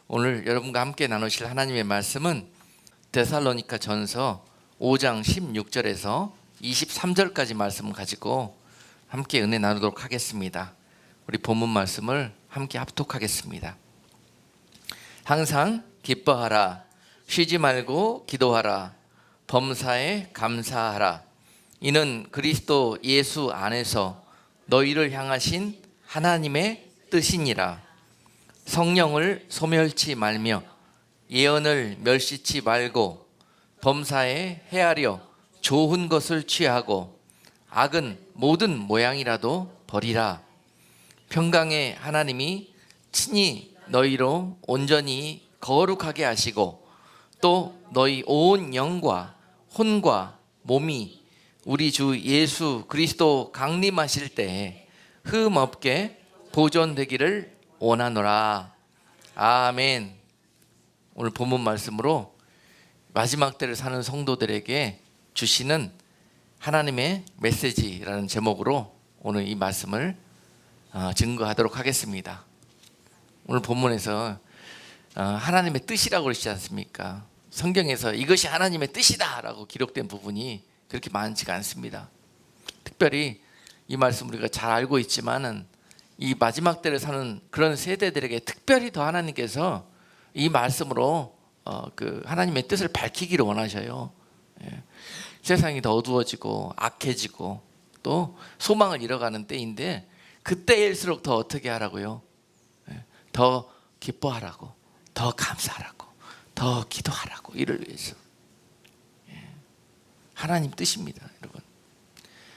오늘 여러분과 함께 나누실 하나님의 말씀은 데살로니가 전서 5장 16절에서 23절까지 말씀을 가지고 함께 은혜 나누도록 하겠습니다. 우리 본문 말씀을 함께 합독하겠습니다. 항상 기뻐하라, 쉬지 말고 기도하라, 범사에 감사하라. 이는 그리스도 예수 안에서 너희를 향하신 하나님의 뜻이니라. 성령을 소멸치 말며 예언을 멸시치 말고 범사에 헤아려 좋은 것을 취하고 악은 모든 모양이라도 버리라. 평강의 하나님이 친히 너희로 온전히 거룩하게 하시고 또 너희 온 영과 혼과 몸이 우리 주 예수 그리스도 강림하실 때에 흠 없게 보존되기를 원하노라. 아멘. 오늘 본문 말씀으로 마지막 때를 사는 성도들에게 주시는 하나님의 메시지라는 제목으로 오늘 이 말씀을 증거하도록 하겠습니다. 오늘 본문에서 하나님의 뜻이라고 그러시지 않습니까? 성경에서 이것이 하나님의 뜻이다 라고 기록된 부분이 그렇게 많지가 않습니다. 특별히 이 말씀 우리가 잘 알고 있지만은 이 마지막 때를 사는 그런 세대들에게 특별히 더 하나님께서 이 말씀으로 그 하나님의 뜻을 밝히기를 원하셔요. 세상이 더 어두워지고 악해지고 또 소망을 잃어가는 때인데 그때일수록 더 어떻게 하라고요? 더 기뻐하라고, 더 감사하라고, 더 기도하라고, 이를 위해서. 하나님 뜻입니다, 여러분.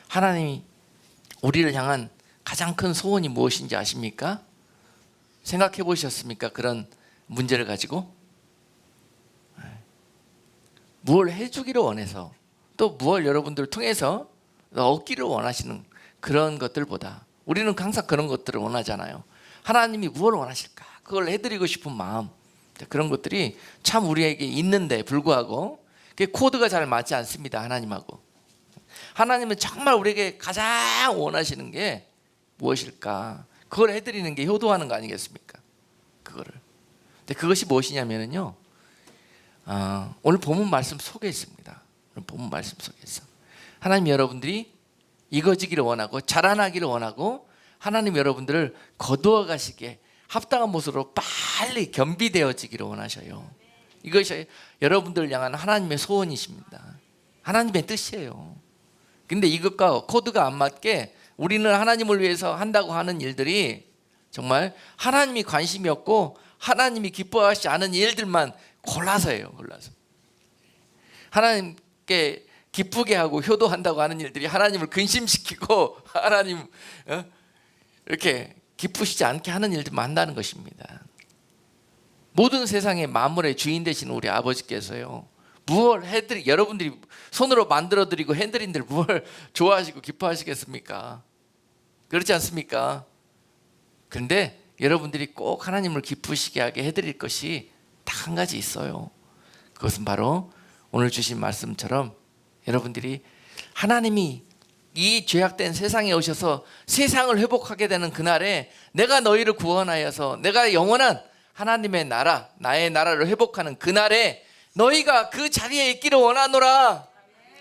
하나님이 우리를 향한 가장 큰 소원이 무엇인지 아십니까? 생각해 보셨습니까? 그런 문제를 가지고 무엇을 해주기를 원해서 또 무엇을 여러분들을 통해서 얻기를 원하시는 그런 것들보다 우리는 항상 그런 것들을 원하잖아요. 하나님이 무엇을 원하실까? 그걸 해드리고 싶은 마음, 그런 것들이 참 우리에게 있는데 불구하고 그게 코드가 잘 맞지 않습니다. 하나님하고. 하나님은 정말 우리에게 가장 원하시는 게 무엇일까? 그걸 해드리는 게 효도하는 거 아니겠습니까? 그거를. 근데 그것이 무엇이냐면요, 오늘 본문 말씀 속에 있습니다. 오늘 본문 말씀 속에 있어. 하나님 여러분들이 이거지기를 원하고 자라나기를 원하고 하나님 여러분들을 거두어 가시게 합당한 모습으로 빨리 겸비되어지기를 원하셔요. 이것이 여러분들을 향한 하나님의 소원이십니다. 하나님의 뜻이에요. 근데 이것과 코드가 안 맞게 우리는 하나님을 위해서 한다고 하는 일들이 정말 하나님이 관심이 없고 하나님이 기뻐하시지 않은 일들만 골라서 해요. 골라서. 하나님께 기쁘게 하고 효도한다고 하는 일들이 하나님을 근심시키고 하나님 이렇게 기쁘시지 않게 하는 일들만 한다는 것입니다. 모든 세상의 만물의 주인 되시는 우리 아버지께서요, 무엇을 해드리, 여러분들이 손으로 만들어드리고 해드린들 무엇을 좋아하시고 기뻐하시겠습니까? 그렇지 않습니까? 그런데 여러분들이 꼭 하나님을 기쁘시게 하게 해드릴 것이 딱 한 가지 있어요. 그것은 바로 오늘 주신 말씀처럼 여러분들이 하나님이 이 죄악된 세상에 오셔서 세상을 회복하게 되는 그날에 내가 너희를 구원하여서 내가 영원한 하나님의 나라, 나의 나라를 회복하는 그날에 너희가 그 자리에 있기를 원하노라.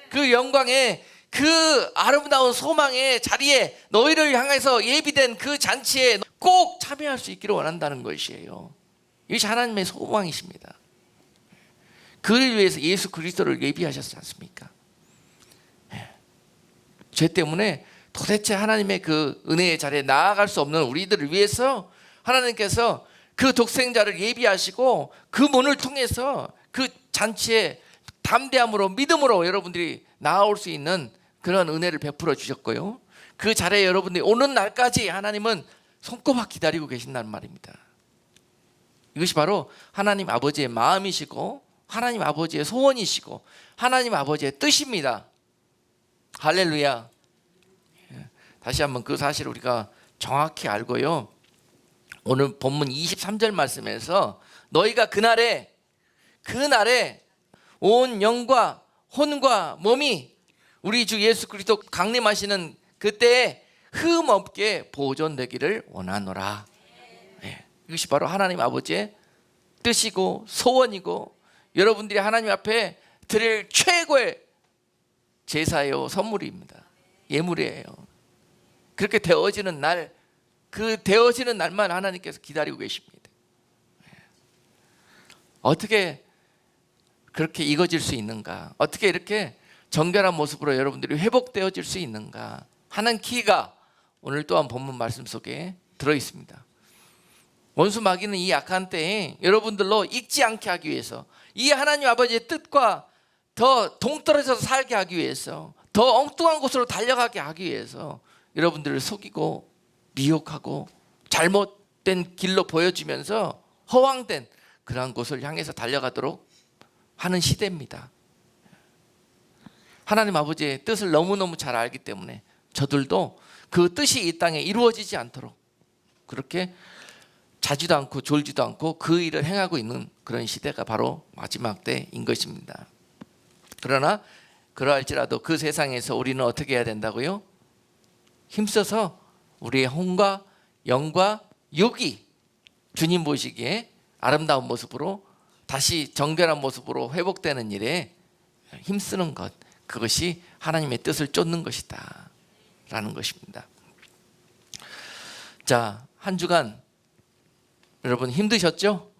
그 영광에, 그 아름다운 소망의 자리에 너희를 향해서 예비된 그 잔치에 꼭 참여할 수 있기를 원한다는 것이에요. 이것이 하나님의 소망이십니다. 그를 위해서 예수 그리스도를 예비하셨지 않습니까? 죄 때문에 도대체 하나님의 그 은혜의 자리에 나아갈 수 없는 우리들을 위해서 하나님께서 그 독생자를 예비하시고 그 문을 통해서 그 잔치에 담대함으로 믿음으로 여러분들이 나아올 수 있는 그런 은혜를 베풀어 주셨고요, 그 자리에 여러분들이 오는 날까지 하나님은 손꼽아 기다리고 계신다는 말입니다. 이것이 바로 하나님 아버지의 마음이시고 하나님 아버지의 소원이시고 하나님 아버지의 뜻입니다. 할렐루야. 다시 한번 그 사실을 우리가 정확히 알고요, 오늘 본문 23절 말씀에서 너희가 그날에 온 영과 혼과 몸이 우리 주 예수 그리스도 강림하시는 그때에 흠 없게 보존되기를 원하노라. 이것이 바로 하나님 아버지의 뜻이고 소원이고 여러분들이 하나님 앞에 드릴 최고의 제사요 선물입니다. 예물이에요. 그렇게 되어지는 날, 그 되어지는 날만 하나님께서 기다리고 계십니다. 어떻게 그렇게 익어질 수 있는가? 어떻게 이렇게 정결한 모습으로 여러분들이 회복되어질 수 있는가 하는 키가 오늘 또한 본문 말씀 속에 들어 있습니다. 원수 마귀는 이 약한 때에 여러분들로 익지 않게 하기 위해서, 이 하나님 아버지의 뜻과 더 동떨어져서 살게 하기 위해서, 더 엉뚱한 곳으로 달려가게 하기 위해서 여러분들을 속이고 미혹하고 잘못된 길로 보여주면서 허황된 그러한 곳을 향해서 달려가도록 하는 시대입니다. 하나님 아버지의 뜻을 너무너무 잘 알기 때문에 저들도 그 뜻이 이 땅에 이루어지지 않도록 그렇게 자지도 않고 졸지도 않고 그 일을 행하고 있는 그런 시대가 바로 마지막 때인 것입니다. 그러나 그러할지라도 그 세상에서 우리는 어떻게 해야 된다고요? 힘써서 우리의 혼과 영과 육이 주님 보시기에 아름다운 모습으로 다시 정결한 모습으로 회복되는 일에 힘쓰는 것, 그것이 하나님의 뜻을 쫓는 것이다 라는 것입니다. 자, 한 주간 여러분 힘드셨죠?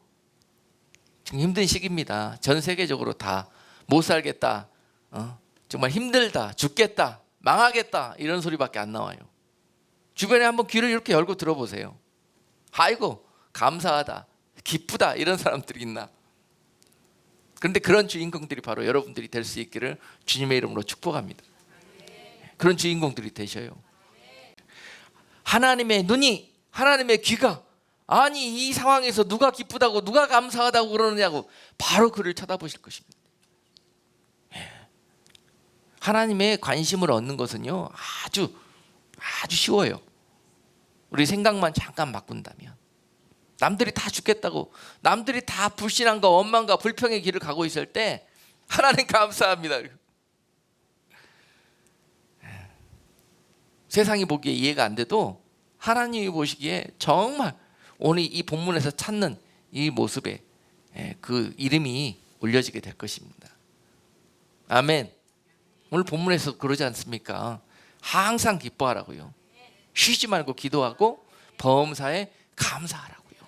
지금 힘든 시기입니다. 전 세계적으로 다 못 살겠다, 정말 힘들다, 죽겠다, 망하겠다 이런 소리밖에 안 나와요. 주변에 한번 귀를 이렇게 열고 들어보세요. 아이고 감사하다, 기쁘다 이런 사람들이 있나? 그런데 그런 주인공들이 바로 여러분들이 될 수 있기를 주님의 이름으로 축복합니다. 그런 주인공들이 되셔요. 하나님의 눈이, 하나님의 귀가, 아니 이 상황에서 누가 기쁘다고 누가 감사하다고 그러느냐고 바로 그를 쳐다보실 것입니다. 하나님의 관심을 얻는 것은요 아주 쉬워요. 우리 생각만 잠깐 바꾼다면. 남들이 다 죽겠다고, 남들이 다 불신앙과 원망과 불평의 길을 가고 있을 때 하나님 감사합니다. 세상이 보기에 이해가 안 돼도 하나님이 보시기에 정말 오늘 이 본문에서 찾는 이 모습에 그 이름이 올려지게 될 것입니다. 아멘. 오늘 본문에서 그러지 않습니까? 항상 기뻐하라고요. 쉬지 말고 기도하고 범사에 감사하라고요.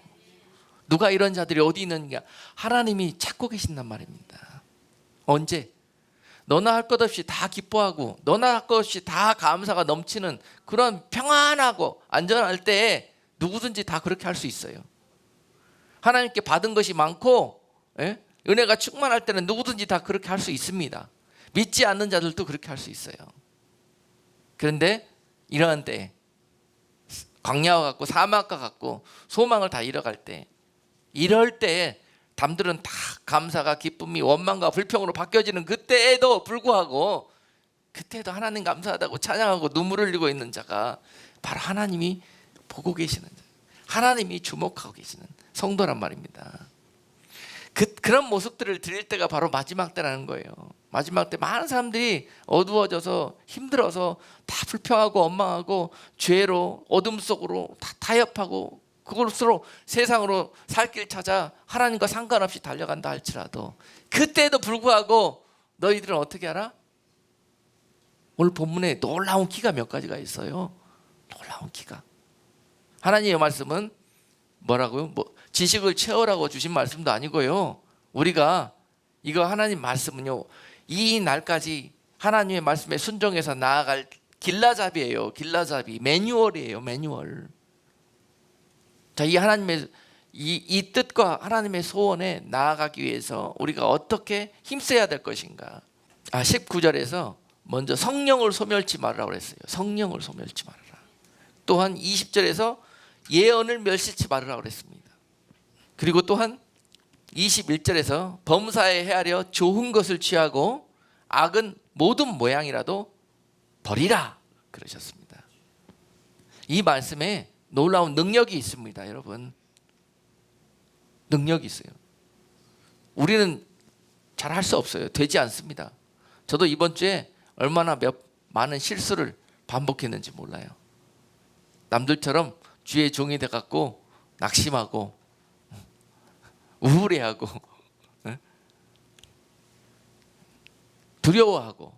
누가 이런 자들이 어디 있느냐? 하나님이 찾고 계신단 말입니다. 언제? 너나 할 것 없이 다 기뻐하고 너나 할 것 없이 다 감사가 넘치는 그런 평안하고 안전할 때에 누구든지 다 그렇게 할 수 있어요. 하나님께 받은 것이 많고 은혜가 충만할 때는 누구든지 다 그렇게 할 수 있습니다. 믿지 않는 자들도 그렇게 할 수 있어요. 그런데 이러한 때 광야와 같고 사막과 같고 소망을 다 잃어갈 때, 이럴 때 남들은 다 감사가 기쁨이 원망과 불평으로 바뀌어지는 그때에도 불구하고, 그때도 하나님 감사하다고 찬양하고 눈물을 흘리고 있는 자가 바로 하나님이 보고 계시는 자, 하나님이 주목하고 계시는 성도란 말입니다. 그런 모습들을 드릴 때가 바로 마지막 때라는 거예요. 마지막 때 많은 사람들이 어두워져서 힘들어서 다 불평하고 원망하고 죄로 어둠 속으로 다 타협하고 그것으로 세상으로 살 길 찾아 하나님과 상관없이 달려간다 할지라도, 그때에도 불구하고 너희들은 어떻게 알아? 오늘 본문에 놀라운 키가 몇 가지가 있어요. 놀라운 키가. 하나님의 말씀은 뭐라고요? 지식을 채우라고 주신 말씀도 아니고요. 우리가 이거 하나님 말씀은요, 이 날까지 하나님의 말씀에 순종해서 나아갈 길라잡이에요. 길라잡이, 매뉴얼이에요. 매뉴얼. 자, 이 하나님의 이 뜻과 하나님의 소원에 나아가기 위해서 우리가 어떻게 힘써야 될 것인가? 19절에서 먼저 성령을 소멸치 말으라고 그랬어요. 성령을 소멸치 말으라. 또한 20절에서 예언을 멸시치 말으라고 그랬습니다. 그리고 또한 21절에서 범사에 헤아려 좋은 것을 취하고 악은 모든 모양이라도 버리라 그러셨습니다. 이 말씀에 놀라운 능력이 있습니다. 여러분, 능력이 있어요. 우리는 잘 할 수 없어요. 되지 않습니다. 저도 이번 주에 얼마나 많은 실수를 반복했는지 몰라요. 남들처럼 주의 종이 돼갖고 낙심하고 우울해하고 두려워하고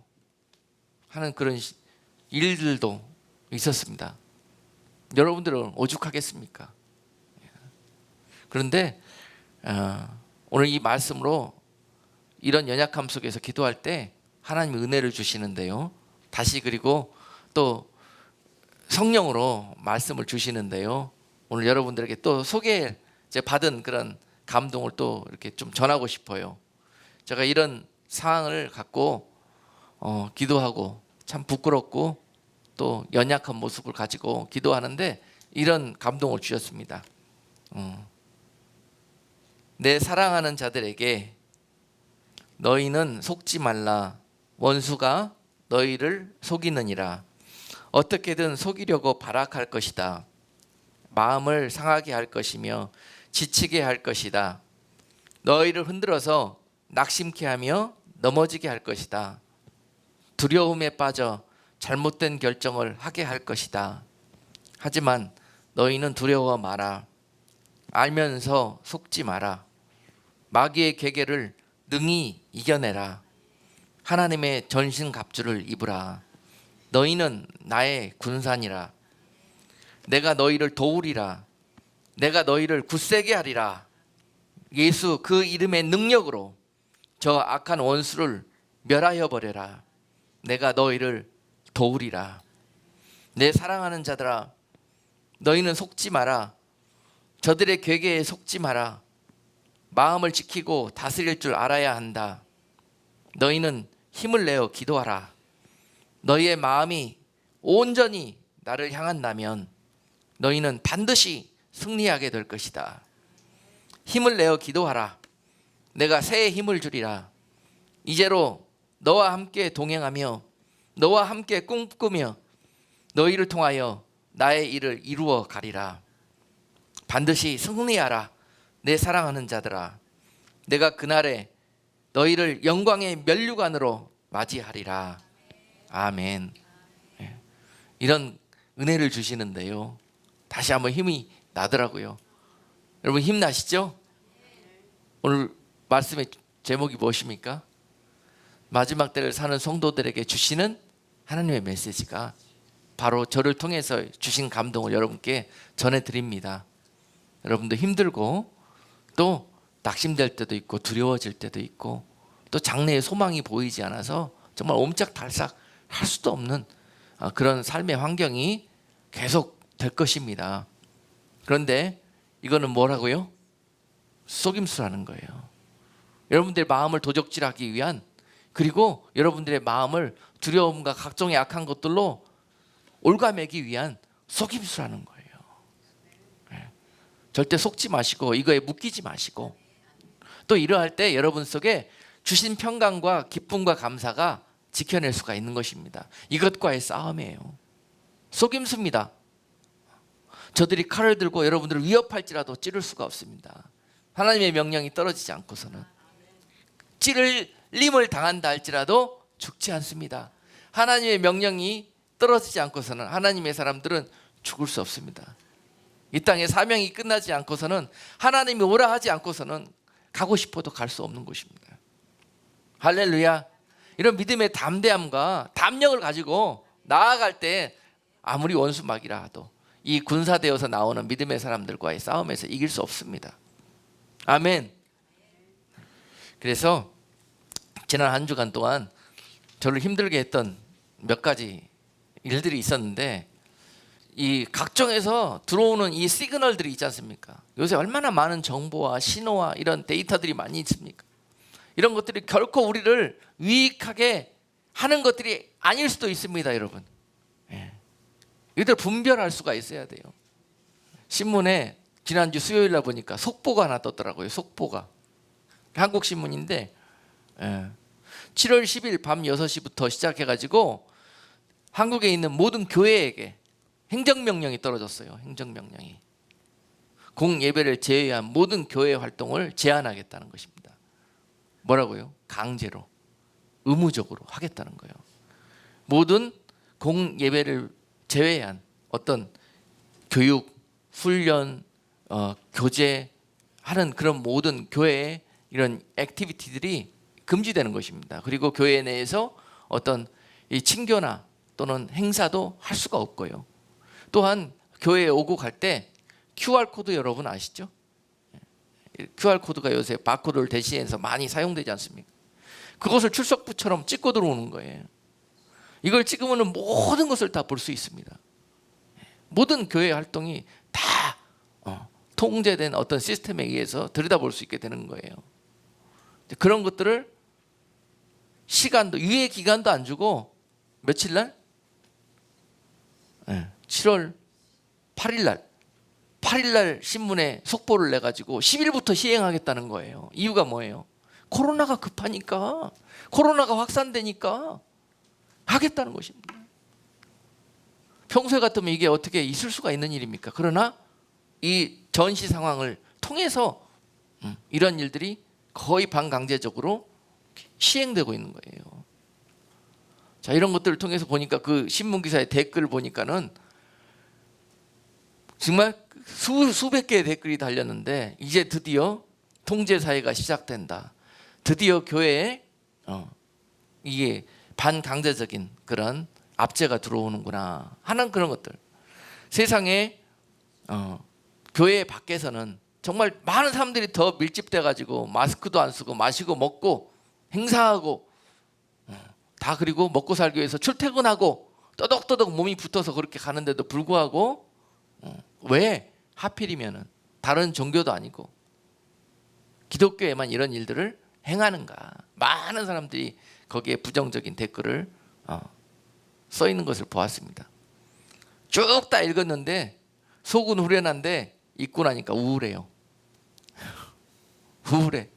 하는 그런 일들도 있었습니다. 여러분들은 오죽하겠습니까? 그런데 오늘 이 말씀으로 이런 연약함 속에서 기도할 때 하나님이 은혜를 주시는데요. 다시 그리고 또 성령으로 말씀을 주시는데요. 오늘 여러분들에게 또 소개 받은 그런 감동을 또 이렇게 좀 전하고 싶어요. 제가 이런 상황을 갖고 기도하고 참 부끄럽고 또 연약한 모습을 가지고 기도하는데 이런 감동을 주셨습니다. 내 사랑하는 자들에게 너희는 속지 말라. 원수가 너희를 속이느니라. 어떻게든 속이려고 발악할 것이다. 마음을 상하게 할 것이며 지치게 할 것이다. 너희를 흔들어서 낙심케 하며 넘어지게 할 것이다. 두려움에 빠져 잘못된 결정을 하게 할 것이다. 하지만 너희는 두려워 마라. 알면서 속지 마라. 마귀의 계계를 능히 이겨내라. 하나님의 전신갑주를 입으라. 너희는 나의 군산이라. 내가 너희를 도우리라. 내가 너희를 굳세게 하리라. 예수 그 이름의 능력으로 저 악한 원수를 멸하여 버려라. 내가 너희를 도우리라. 내 사랑하는 자들아, 너희는 속지 마라. 저들의 괴계에 속지 마라. 마음을 지키고 다스릴 줄 알아야 한다. 너희는 힘을 내어 기도하라. 너희의 마음이 온전히 나를 향한다면 너희는 반드시 승리하게 될 것이다. 힘을 내어 기도하라. 내가 새해 힘을 주리라. 이제로 너와 함께 동행하며 너와 함께 꿈꾸며 너희를 통하여 나의 일을 이루어 가리라. 반드시 승리하라. 내 사랑하는 자들아, 내가 그날에 너희를 영광의 면류관으로 맞이하리라. 아멘. 이런 은혜를 주시는데요, 다시 한번 힘이 나더라고요. 여러분 힘나시죠? 오늘 말씀의 제목이 무엇입니까? 마지막 때를 사는 성도들에게 주시는 하나님의 메시지가 바로 저를 통해서 주신 감동을 여러분께 전해드립니다. 여러분도 힘들고 또 낙심될 때도 있고 두려워질 때도 있고 또 장래에 소망이 보이지 않아서 정말 옴짝달싹 할 수도 없는 그런 삶의 환경이 계속 될 것입니다. 그런데 이거는 뭐라고요? 속임수라는 거예요. 여러분들의 마음을 도적질하기 위한, 그리고 여러분들의 마음을 두려움과 각종의 악한 것들로 올가매기 위한 속임수라는 거예요. 절대 속지 마시고 이거에 묶이지 마시고, 또 이러할 때 여러분 속에 주신 평강과 기쁨과 감사가 지켜낼 수가 있는 것입니다. 이것과의 싸움이에요. 속임수입니다. 저들이 칼을 들고 여러분들을 위협할지라도 찌를 수가 없습니다. 하나님의 명령이 떨어지지 않고서는, 찔림을 당한다 할지라도 죽지 않습니다. 하나님의 명령이 떨어지지 않고서는 하나님의 사람들은 죽을 수 없습니다. 이 땅의 사명이 끝나지 않고서는, 하나님이 오라 하지 않고서는 가고 싶어도 갈 수 없는 곳입니다. 할렐루야. 이런 믿음의 담대함과 담력을 가지고 나아갈 때 아무리 원수막이라 하도 이 군사되어서 나오는 믿음의 사람들과의 싸움에서 이길 수 없습니다. 아멘. 그래서 지난 한 주간 동안 저를 힘들게 했던 몇 가지 일들이 있었는데, 이 각종에서 들어오는 이 시그널들이 있지 않습니까? 요새 얼마나 많은 정보와 신호와 이런 데이터들이 많이 있습니까? 이런 것들이 결코 우리를 유익하게 하는 것들이 아닐 수도 있습니다, 여러분. 이들 분별할 수가 있어야 돼요. 신문에 지난주 수요일 날 보니까 속보가 하나 떴더라고요. 속보가. 한국 신문인데 7월 10일 밤 6시부터 시작해가지고 한국에 있는 모든 교회에게 행정명령이 떨어졌어요. 행정명령이. 공예배를 제외한 모든 교회 활동을 제한하겠다는 것입니다. 뭐라고요? 강제로, 의무적으로 하겠다는 거예요. 모든 공예배를 제외한 어떤 교육, 훈련, 교제, 하는 그런 모든 교회의 이런 액티비티들이 금지되는 것입니다. 그리고 교회 내에서 어떤 이 친교나 또는 행사도 할 수가 없고요. 또한 교회에 오고 갈 때 QR 코드 여러분 아시죠? QR 코드가 요새 바코드를 대신해서 많이 사용되지 않습니까? 그것을 출석부처럼 찍고 들어오는 거예요. 이걸 찍으면 모든 것을 다 볼 수 있습니다. 모든 교회 활동이 다 통제된 어떤 시스템에 의해서 들여다볼 수 있게 되는 거예요. 그런 것들을 시간도 유예 기간도 안 주고 며칠 날? 7월 8일 날 신문에 속보를 내 가지고 10일부터 시행하겠다는 거예요. 이유가 뭐예요? 코로나가 급하니까, 코로나가 확산되니까 하겠다는 것입니다. 평소에 같으면 이게 어떻게 있을 수가 있는 일입니까? 그러나 이 전시 상황을 통해서 이런 일들이 거의 반강제적으로 시행되고 있는 거예요. 자, 이런 것들을 통해서 보니까 그 신문 기사의 댓글을 보니까는 정말 수백 개의 댓글이 달렸는데, 이제 드디어 통제 사회가 시작된다. 드디어 교회에 이게 반강제적인 그런 압제가 들어오는구나 하는 그런 것들. 세상에 교회 밖에서는 정말 많은 사람들이 더 밀집돼 가지고 마스크도 안 쓰고 마시고 먹고 행사하고 다, 그리고 먹고 살기 위해서 출퇴근하고 떠덕떠덕 몸이 붙어서 그렇게 가는데도 불구하고 왜 하필이면은 다른 종교도 아니고 기독교에만 이런 일들을 행하는가? 많은 사람들이 거기에 부정적인 댓글을 써 있는 것을 보았습니다. 쭉 다 읽었는데 속은 후련한데 읽고 나니까 우울해요. 우울해.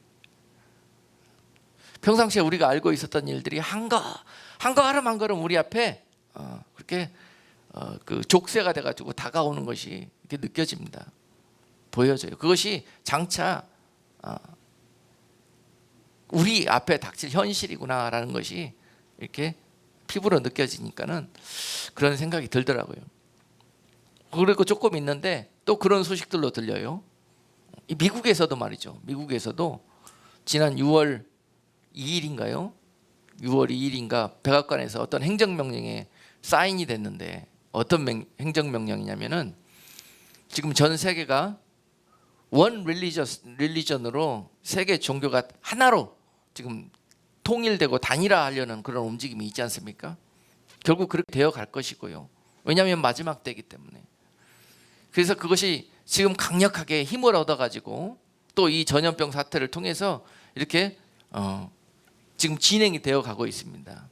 평상시에 우리가 알고 있었던 일들이 한 걸음 한 걸음 우리 앞에 그렇게 그 족쇄가 돼가지고 다가오는 것이 이렇게 느껴집니다. 보여져요. 그것이 장차 우리 앞에 닥칠 현실이구나라는 것이 이렇게 피부로 느껴지니까는 그런 생각이 들더라고요. 그리고 조금 있는데 또 그런 소식들로 들려요. 미국에서도 말이죠. 미국에서도 지난 6월 2일인가요? 6월 2일인가 백악관에서 어떤 행정명령에 사인이 됐는데, 어떤 행정명령이냐면은 지금 전 세계가 원 릴리전으로 세계 종교가 하나로 지금 통일되고 단일화하려는 그런 움직임이 있지 않습니까? 결국 그렇게 되어 갈 것이고요. 왜냐하면 마지막 때이기 때문에. 그래서 그것이 지금 강력하게 힘을 얻어가지고 또 이 전염병 사태를 통해서 이렇게 지금 진행이 되어 가고 있습니다.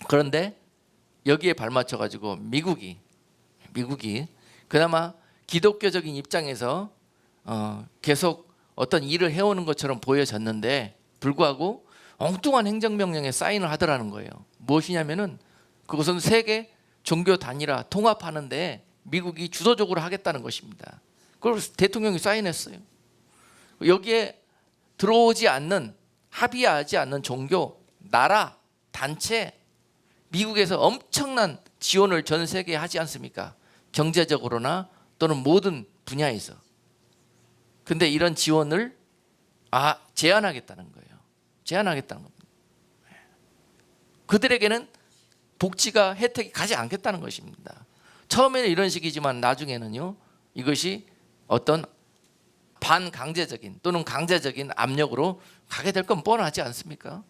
그런데 여기에 발맞춰 가지고 미국이 그나마 기독교적인 입장에서 계속 어떤 일을 해오는 것처럼 보여졌는데 불구하고 엉뚱한 행정명령에 사인을 하더라는 거예요. 무엇이냐면은 그것은 세계 종교 단일화 통합하는데 미국이 주도적으로 하겠다는 것입니다. 그걸 대통령이 사인했어요. 여기에 들어오지 않는, 합의하지 않는 종교, 나라, 단체, 미국에서 엄청난 지원을 전 세계에 하지 않습니까? 경제적으로나 또는 모든 분야에서. 근데 이런 지원을 제한하겠다는 거예요. 제한하겠다는 겁니다. 그들에게는 복지가, 혜택이 가지 않겠다는 것입니다. 처음에는 이런 식이지만 나중에는요, 이것이 어떤 반강제적인 또는 강제적인 압력으로 가게 될 건 뻔하지 않습니까?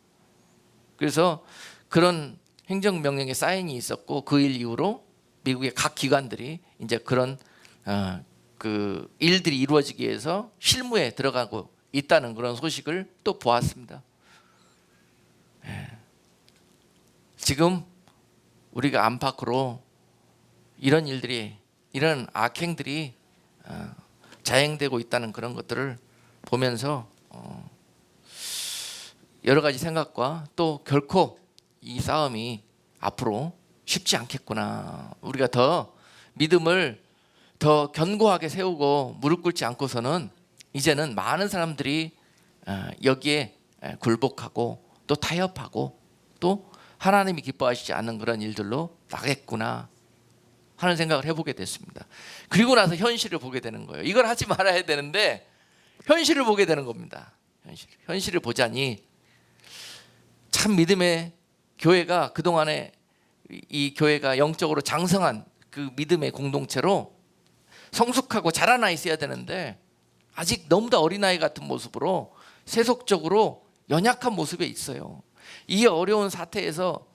그래서 그런 행정명령의 사인이 있었고 그 일 이후로 미국의 각 기관들이 이제 그런 그 일들이 이루어지기 위해서 실무에 들어가고 있다는 그런 소식을 또 보았습니다. 지금 우리가 안팎으로 이런 일들이, 이런 악행들이 자행되고 있다는 그런 것들을 보면서 여러 가지 생각과 또 결코 이 싸움이 앞으로 쉽지 않겠구나. 우리가 더 믿음을 더 견고하게 세우고 무릎 꿇지 않고서는 이제는 많은 사람들이 여기에 굴복하고 또 타협하고 또 하나님이 기뻐하시지 않는 그런 일들로 나겠구나 하는 생각을 해보게 됐습니다. 그리고 나서 현실을 보게 되는 거예요. 이걸 하지 말아야 되는데 현실을 보게 되는 겁니다. 현실을 보자니 참 믿음의 교회가 그동안에 이 교회가 영적으로 장성한 그 믿음의 공동체로 성숙하고 자라나 있어야 되는데 아직 너무나 어린아이 같은 모습으로 세속적으로 연약한 모습에 있어요. 이 어려운 사태에서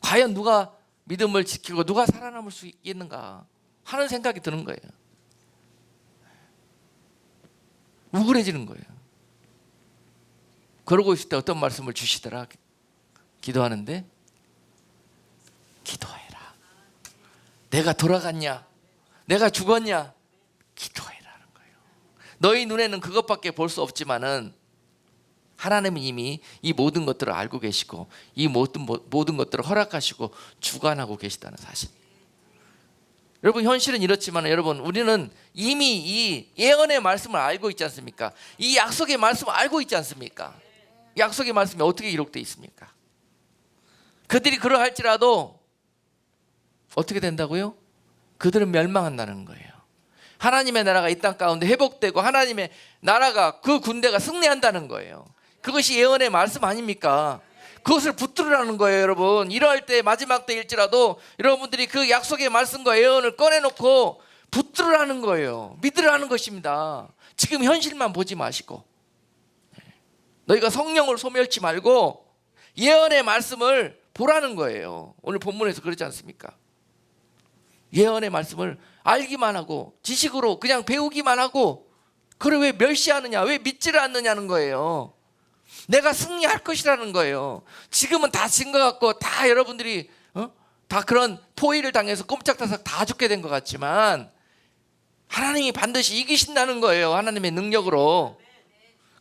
과연 누가 믿음을 지키고 누가 살아남을 수 있겠는가 하는 생각이 드는 거예요. 우울해지는 거예요. 그러고 있을 때 어떤 말씀을 주시더라. 기도하는데 기도해라. 내가 돌아갔냐? 내가 죽었냐? 기도해라는 거예요. 너희 눈에는 그것밖에 볼 수 없지만은 하나님은 이미 이 모든 것들을 알고 계시고 이 모든 것들을 허락하시고 주관하고 계시다는 사실. 여러분 현실은 이렇지만 여러분 우리는 이미 이 예언의 말씀을 알고 있지 않습니까? 이 약속의 말씀을 알고 있지 않습니까? 약속의 말씀이 어떻게 기록되어 있습니까? 그들이 그러할지라도 어떻게 된다고요? 그들은 멸망한다는 거예요. 하나님의 나라가 이 땅 가운데 회복되고 하나님의 나라가 그 군대가 승리한다는 거예요. 그것이 예언의 말씀 아닙니까? 그것을 붙들으라는 거예요. 여러분 이러할 때 마지막 때일지라도 여러분들이 그 약속의 말씀과 예언을 꺼내놓고 붙들으라는 거예요. 믿으라는 것입니다. 지금 현실만 보지 마시고 너희가 성령을 소멸치 말고 예언의 말씀을 보라는 거예요. 오늘 본문에서 그러지 않습니까? 예언의 말씀을 알기만 하고 지식으로 그냥 배우기만 하고 그걸 왜 멸시하느냐, 왜 믿지를 않느냐는 거예요. 내가 승리할 것이라는 거예요. 지금은 다 진 것 같고 다 여러분들이 다 그런 포위를 당해서 꼼짝달싹 다 죽게 된 것 같지만 하나님이 반드시 이기신다는 거예요. 하나님의 능력으로.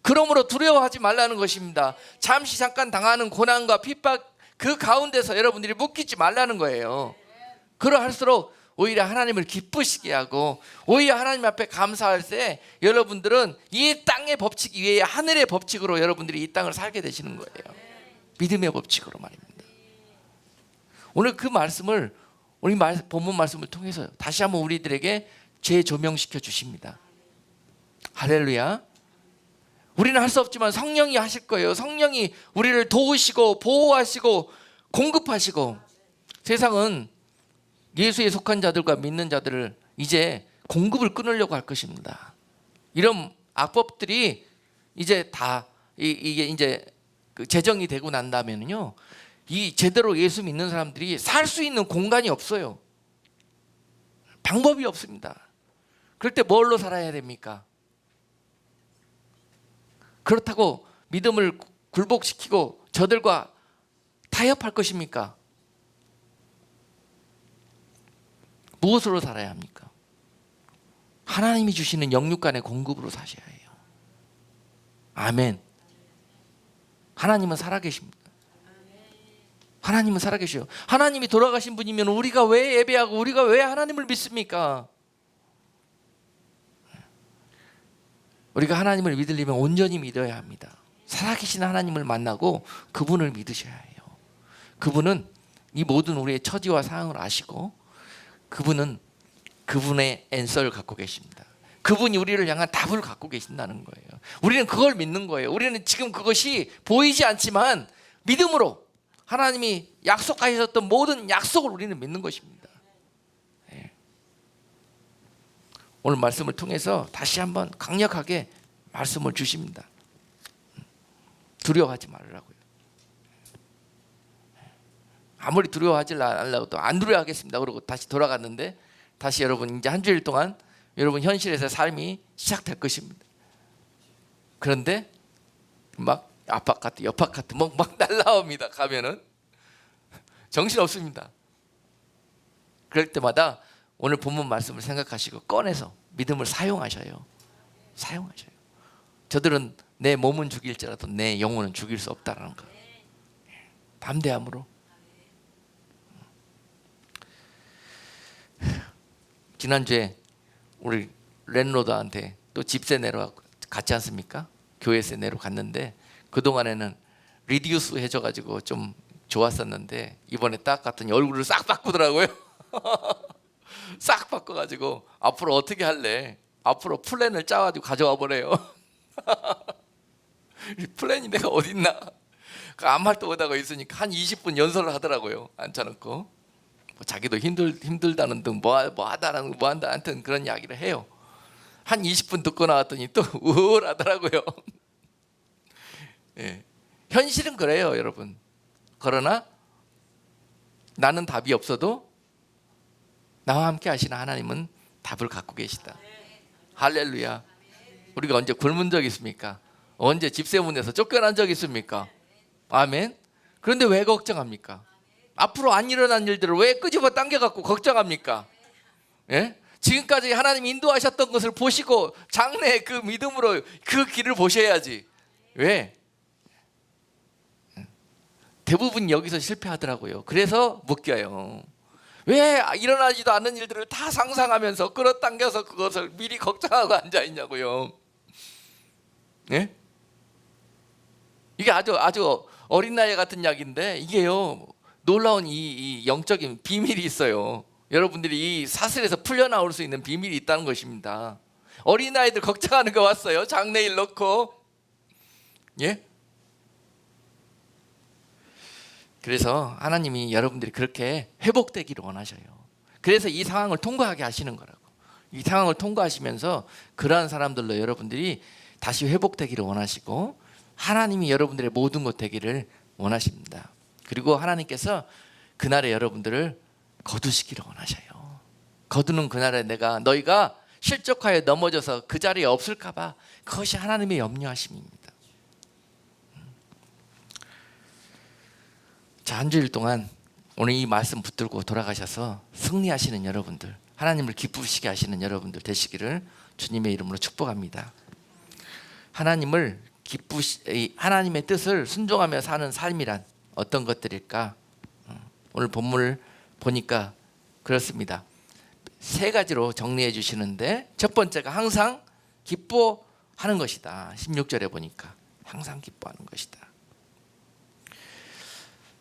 그러므로 두려워하지 말라는 것입니다. 잠시 잠깐 당하는 고난과 핍박 그 가운데서 여러분들이 묶이지 말라는 거예요. 그러할수록 오히려 하나님을 기쁘시게 하고 오히려 하나님 앞에 감사할 때 여러분들은 이 땅의 법칙 위에 하늘의 법칙으로 여러분들이 이 땅을 살게 되시는 거예요. 믿음의 법칙으로 말입니다. 오늘 그 말씀을 우리 본문 말씀을 통해서 다시 한번 우리들에게 재조명시켜 주십니다. 할렐루야. 우리는 할 수 없지만 성령이 하실 거예요. 성령이 우리를 도우시고 보호하시고 공급하시고 세상은 예수에 속한 자들과 믿는 자들을 이제 공급을 끊으려고 할 것입니다. 이런 악법들이 이제 다 이게 이제 제정이 되고 난다면요, 이 제대로 예수 믿는 사람들이 살 수 있는 공간이 없어요. 방법이 없습니다. 그럴 때 뭘로 살아야 됩니까? 그렇다고 믿음을 굴복시키고 저들과 타협할 것입니까? 무엇으로 살아야 합니까? 하나님이 주시는 영육간의 공급으로 사셔야 해요. 아멘. 하나님은 살아계십니다. 하나님은 살아계셔요. 하나님이 돌아가신 분이면 우리가 왜 예배하고 우리가 왜 하나님을 믿습니까? 우리가 하나님을 믿으려면 온전히 믿어야 합니다. 살아계신 하나님을 만나고 그분을 믿으셔야 해요. 그분은 이 모든 우리의 처지와 상황을 아시고 그분은 그분의 앤서를 갖고 계십니다. 그분이 우리를 향한 답을 갖고 계신다는 거예요. 우리는 그걸 믿는 거예요. 우리는 지금 그것이 보이지 않지만 믿음으로 하나님이 약속하셨던 모든 약속을 우리는 믿는 것입니다. 네. 오늘 말씀을 통해서 다시 한번 강력하게 말씀을 주십니다. 두려워하지 말라고요. 아무리 두려워하지 않으려고 또 안 두려워하겠습니다. 그러고 다시 돌아갔는데 다시 여러분 이제 한 주일 동안 여러분 현실에서 삶이 시작될 것입니다. 그런데 막 아파트, 옆아파트 막 날라옵니다. 가면은 정신 없습니다. 그럴 때마다 오늘 본문 말씀을 생각하시고 꺼내서 믿음을 사용하셔요. 사용하셔요. 저들은 내 몸은 죽일지라도 내 영혼은 죽일 수 없다라는 거. 담대함으로. 지난주에 우리 랜로드한테 또 집세 내러 갔지 않습니까? 교회세 내러 갔는데 그동안에는 리듀스 해줘가지고 좀 좋았었는데 이번에 딱 갔더니 얼굴을 싹 바꾸더라고요. 싹 바꿔가지고 앞으로 어떻게 할래? 앞으로 플랜을 짜가지고 가져와 보래요. 플랜이 내가 어딨나? 아무 말도 못하고 있으니까 한 20분 연설을 하더라고요. 앉혀놓고 뭐 자기도 힘들다는 등 뭐 하다는 뭐 한다 하여튼 그런 이야기를 해요. 한 20분 듣고 나왔더니 또 우울하더라고요. 예. 현실은 그래요, 여러분. 그러나 나는 답이 없어도 나와 함께 하시는 하나님은 답을 갖고 계시다. 할렐루야. 우리가 언제 굶은 적 있습니까? 언제 집세문에서 쫓겨난 적 있습니까? 아멘. 그런데 왜 걱정합니까? 앞으로 안 일어난 일들을 왜 끄집어 당겨갖고 걱정합니까? 예? 지금까지 하나님 인도하셨던 것을 보시고 장래의 그 믿음으로 그 길을 보셔야지. 왜? 대부분 여기서 실패하더라고요. 그래서 묶여요. 왜 일어나지도 않는 일들을 다 상상하면서 끌어당겨서 그것을 미리 걱정하고 앉아있냐고요. 예? 이게 아주 어린 나이 같은 이야기인데 이게요, 놀라운 이 영적인 비밀이 있어요. 여러분들이 이 사슬에서 풀려나올 수 있는 비밀이 있다는 것입니다. 어린아이들 걱정하는 거 왔어요. 장래일 놓고. 예? 그래서 하나님이 여러분들이 그렇게 회복되기를 원하셔요. 그래서 이 상황을 통과하게 하시는 거라고. 이 상황을 통과하시면서 그러한 사람들로 여러분들이 다시 회복되기를 원하시고 하나님이 여러분들의 모든 것 되기를 원하십니다. 그리고 하나님께서 그날에 여러분들을 거두시기를 원하셔요. 거두는 그날에 너희가 실족하여 넘어져서 그 자리에 없을까 봐, 그것이 하나님의 염려하심입니다. 자, 한 주일 동안 오늘 이 말씀 붙들고 돌아가셔서 승리하시는 여러분들, 하나님을 기쁘시게 하시는 여러분들 되시기를 주님의 이름으로 축복합니다. 하나님의 뜻을 순종하며 사는 삶이란 어떤 것들일까? 오늘 본문을 보니까 그렇습니다. 세 가지로 정리해 주시는데, 첫 번째가 항상 기뻐하는 것이다. 16절에 보니까 항상 기뻐하는 것이다.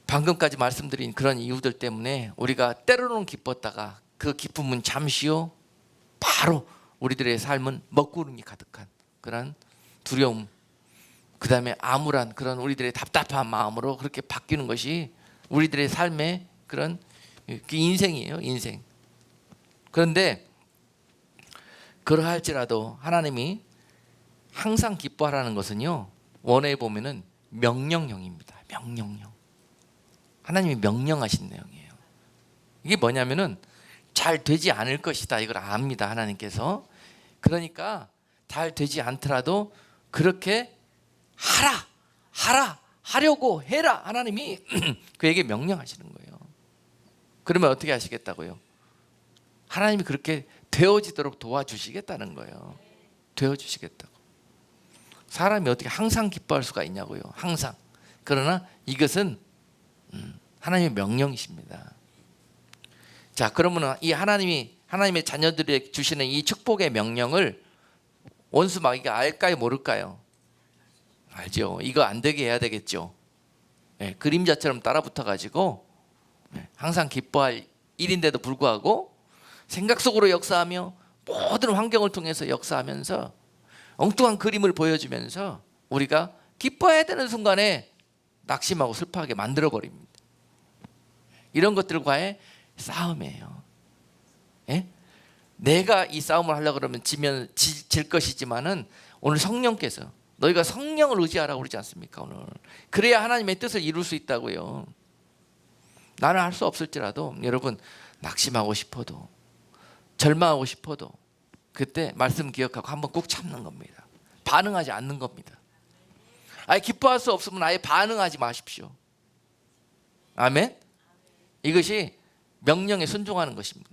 방금까지 말씀드린 그런 이유들 때문에 우리가 때로는 기뻤다가 그 기쁨은 잠시 후 바로 우리들의 삶은 먹구름이 가득한 그런 두려움, 그 다음에 암울한 그런 우리들의 답답한 마음으로 그렇게 바뀌는 것이 우리들의 삶의 그런 인생이에요. 인생. 그런데 그러할지라도 하나님이 항상 기뻐하라는 것은요, 원어에 보면은 명령형입니다. 명령형. 하나님이 명령하신 내용이에요. 이게 뭐냐면은 잘 되지 않을 것이다, 이걸 압니다, 하나님께서. 그러니까 잘 되지 않더라도 그렇게 하려고 해라, 하나님이 그에게 명령하시는 거예요. 그러면 어떻게 하시겠다고요? 하나님이 그렇게 되어지도록 도와주시겠다는 거예요. 되어주시겠다고. 사람이 어떻게 항상 기뻐할 수가 있냐고요. 항상. 그러나 이것은 하나님의 명령이십니다. 자, 그러면 이 하나님의 자녀들에게 주시는 이 축복의 명령을 원수 마귀가 알까요, 모를까요? 알죠. 이거 안 되게 해야 되겠죠. 네, 그림자처럼 따라붙어 가지고 항상 기뻐할 일인데도 불구하고 생각 속으로 역사하며 모든 환경을 통해서 역사하면서 엉뚱한 그림을 보여주면서 우리가 기뻐해야 되는 순간에 낙심하고 슬퍼하게 만들어버립니다. 이런 것들과의 싸움이에요. 예? 내가 이 싸움을 하려고 그러면 질 것이지만은 오늘 성령께서, 너희가 성령을 의지하라고 그러지 않습니까? 오늘 그래야 하나님의 뜻을 이룰 수 있다고요. 나는 할 수 없을지라도 여러분, 낙심하고 싶어도 절망하고 싶어도 그때 말씀 기억하고 한번 꼭 참는 겁니다. 반응하지 않는 겁니다. 아예 기뻐할 수 없으면 아예 반응하지 마십시오. 아멘. 이것이 명령에 순종하는 것입니다.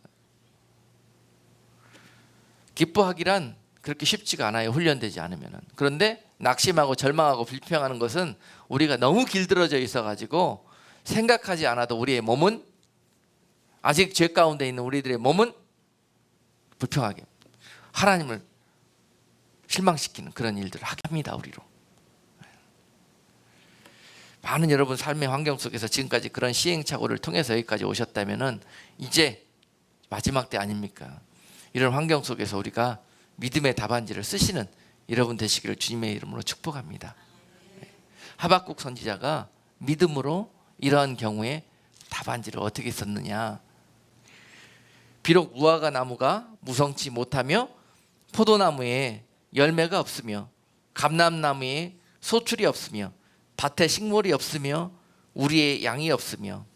기뻐하기란 그렇게 쉽지가 않아요, 훈련되지 않으면. 그런데 낙심하고 절망하고 불평하는 것은 우리가 너무 길들어져 있어가지고 생각하지 않아도 우리의 몸은, 아직 죄 가운데 있는 우리들의 몸은 불평하게 하나님을 실망시키는 그런 일들을 하게 합니다. 우리로. 많은 여러분 삶의 환경 속에서 지금까지 그런 시행착오를 통해서 여기까지 오셨다면은 이제 마지막 때 아닙니까? 이런 환경 속에서 우리가 믿음의 답안지를 쓰시는 여러분 되시기를 주님의 이름으로 축복합니다. 하박국 선지자가 믿음으로 이러한 경우에 답안지를 어떻게 썼느냐. 비록 무화과 나무가 무성치 못하며 포도나무에 열매가 없으며 감람나무에 소출이 없으며 밭에 식물이 없으며 우리의 양이 없으며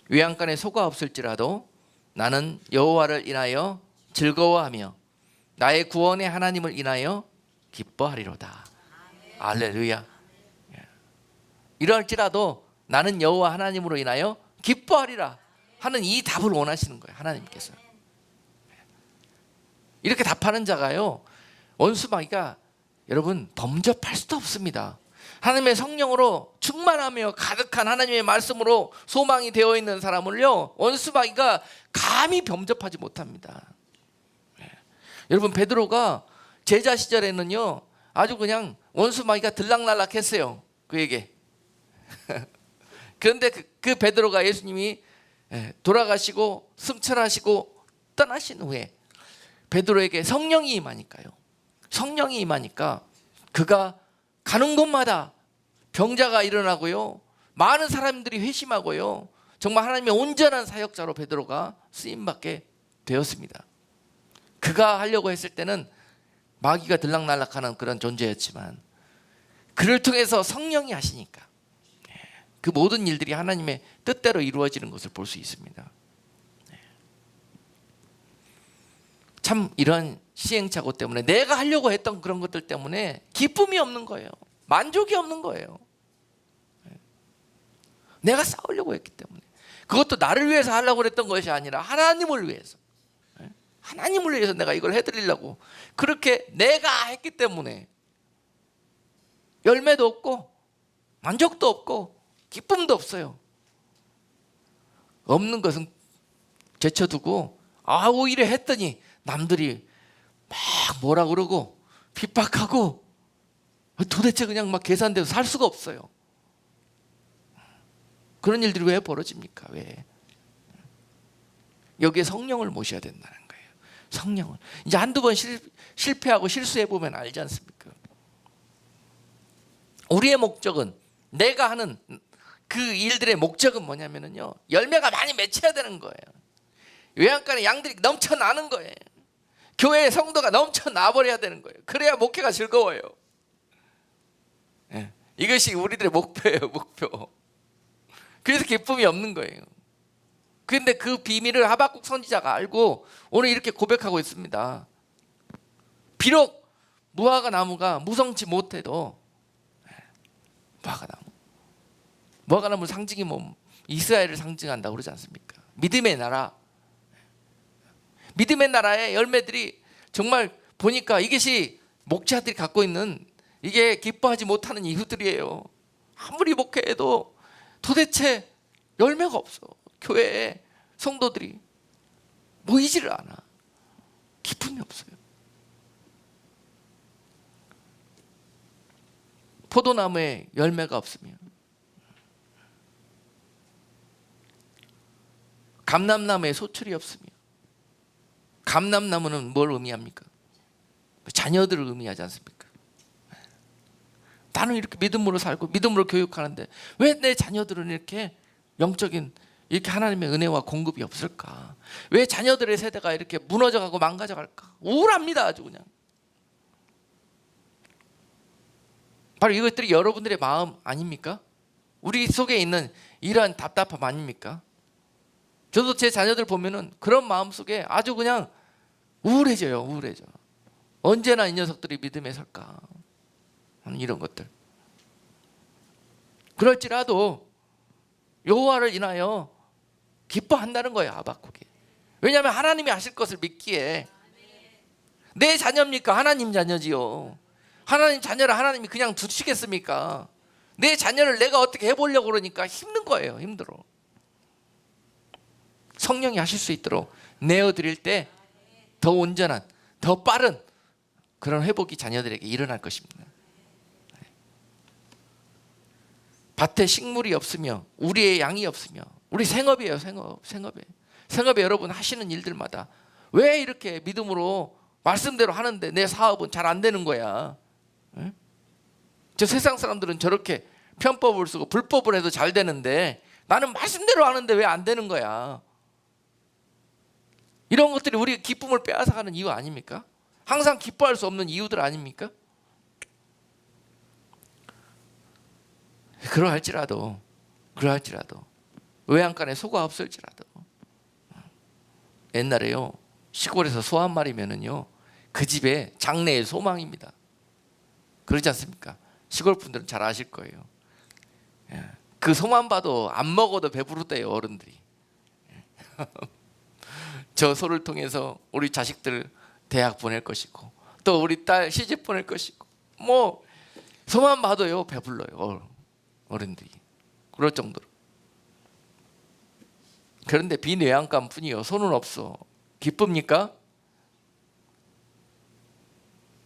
외양간에 소가 없을지라도 나는 여호와를 인하여 즐거워하며 나의 구원의 하나님을 인하여 기뻐하리로다. 할렐루야. 이럴지라도 나는 여호와 하나님으로 인하여 기뻐하리라 하는 이 답을 원하시는 거예요. 하나님께서. 이렇게 답하는 자가요, 원수마귀가 여러분 범접할 수도 없습니다. 하나님의 성령으로 충만하며 가득한 하나님의 말씀으로 소망이 되어 있는 사람을요, 원수마귀가 감히 범접하지 못합니다. 여러분, 베드로가 제자 시절에는요 아주 그냥 원수마귀가 들락날락했어요, 그에게. 그런데 그 베드로가 예수님이 돌아가시고 승천하시고 떠나신 후에 베드로에게 성령이 임하니까요, 성령이 임하니까 그가 가는 곳마다 병자가 일어나고요, 많은 사람들이 회심하고요, 정말 하나님의 온전한 사역자로 베드로가 쓰임받게 되었습니다. 그가 하려고 했을 때는 마귀가 들락날락하는 그런 존재였지만 그를 통해서 성령이 하시니까 그 모든 일들이 하나님의 뜻대로 이루어지는 것을 볼 수 있습니다. 참 이런 시행착오 때문에, 내가 하려고 했던 그런 것들 때문에 기쁨이 없는 거예요. 만족이 없는 거예요. 내가 싸우려고 했기 때문에. 그것도 나를 위해서 하려고 했던 것이 아니라 하나님을 위해서, 하나님을 위해서 내가 이걸 해드리려고 그렇게 내가 했기 때문에 열매도 없고 만족도 없고 기쁨도 없어요. 없는 것은 제쳐두고 오히려 했더니 남들이 막 뭐라 그러고 핍박하고 도대체 그냥 막 계산돼서 살 수가 없어요. 그런 일들이 왜 벌어집니까? 왜? 여기에 성령을 모셔야 된다는 거예요. 성령을. 이제 한두 번 실패하고 실수해보면 알지 않습니까? 우리의 목적은, 내가 하는 그 일들의 목적은 뭐냐면요, 열매가 많이 맺혀야 되는 거예요. 외양간에 양들이 넘쳐나는 거예요. 교회의 성도가 넘쳐나버려야 되는 거예요. 그래야 목회가 즐거워요. 이것이 우리들의 목표예요, 목표. 그래서 기쁨이 없는 거예요. 그런데 그 비밀을 하박국 선지자가 알고 오늘 이렇게 고백하고 있습니다. 비록 무화과 나무가 무성치 못해도, 무화과 나무 상징이 뭐 이스라엘을 상징한다고 그러지 않습니까? 믿음의 나라. 믿음의 나라의 열매들이 정말 보니까 이것이 목자들이 갖고 있는, 이게 기뻐하지 못하는 이유들이에요. 아무리 목회해도 도대체 열매가 없어. 교회에 성도들이 모이지를 않아. 기쁨이 없어요. 포도나무에 열매가 없으면, 감람나무에 소출이 없으며, 감람나무는 뭘 의미합니까? 자녀들을 의미하지 않습니까? 나는 이렇게 믿음으로 살고 믿음으로 교육하는데 왜 내 자녀들은 이렇게 영적인, 이렇게 하나님의 은혜와 공급이 없을까? 왜 자녀들의 세대가 이렇게 무너져가고 망가져갈까? 우울합니다, 아주 그냥. 바로 이것들이 여러분들의 마음 아닙니까? 우리 속에 있는 이러한 답답함 아닙니까? 저도 제 자녀들 보면은 그런 마음 속에 아주 그냥 우울해져요, 우울해져. 언제나 이 녀석들이 믿음에 설까 하는 이런 것들. 그럴지라도 여호와를 인하여 기뻐한다는 거예요, 하박국이. 왜냐하면 하나님이 하실 것을 믿기에. 내 자녀입니까? 하나님 자녀지요. 하나님 자녀를 하나님이 그냥 두시겠습니까? 내 자녀를 내가 어떻게 해보려고 그러니까 힘든 거예요, 힘들어. 성령이 하실 수 있도록 내어드릴 때 더 온전한, 더 빠른 그런 회복이 자녀들에게 일어날 것입니다. 밭에 식물이 없으며 우리의 양이 없으며, 우리 생업이에요, 생업에 여러분 하시는 일들마다 왜 이렇게 믿음으로 말씀대로 하는데 내 사업은 잘 안 되는 거야? 예? 저 세상 사람들은 저렇게 편법을 쓰고 불법을 해도 잘 되는데 나는 말씀대로 하는데 왜 안 되는 거야? 이런 것들이 우리의 기쁨을 빼앗아가는 이유 아닙니까? 항상 기뻐할 수 없는 이유들 아닙니까? 그러할지라도 외양간에 소가 없을지라도 옛날에요 시골에서 소 한 마리면은요 그 집의 장래의 소망입니다. 그러지 않습니까? 시골 분들은 잘 아실 거예요. 그 소만 봐도 안 먹어도 배부르대요 어른들이. 저 소를 통해서 우리 자식들 대학 보낼 것이고 또 우리 딸 시집 보낼 것이고 뭐 소만 봐도요 배불러요 어른들이. 그럴 정도로. 그런데 비뇌양간 뿐이요 소는 없어. 기쁩니까?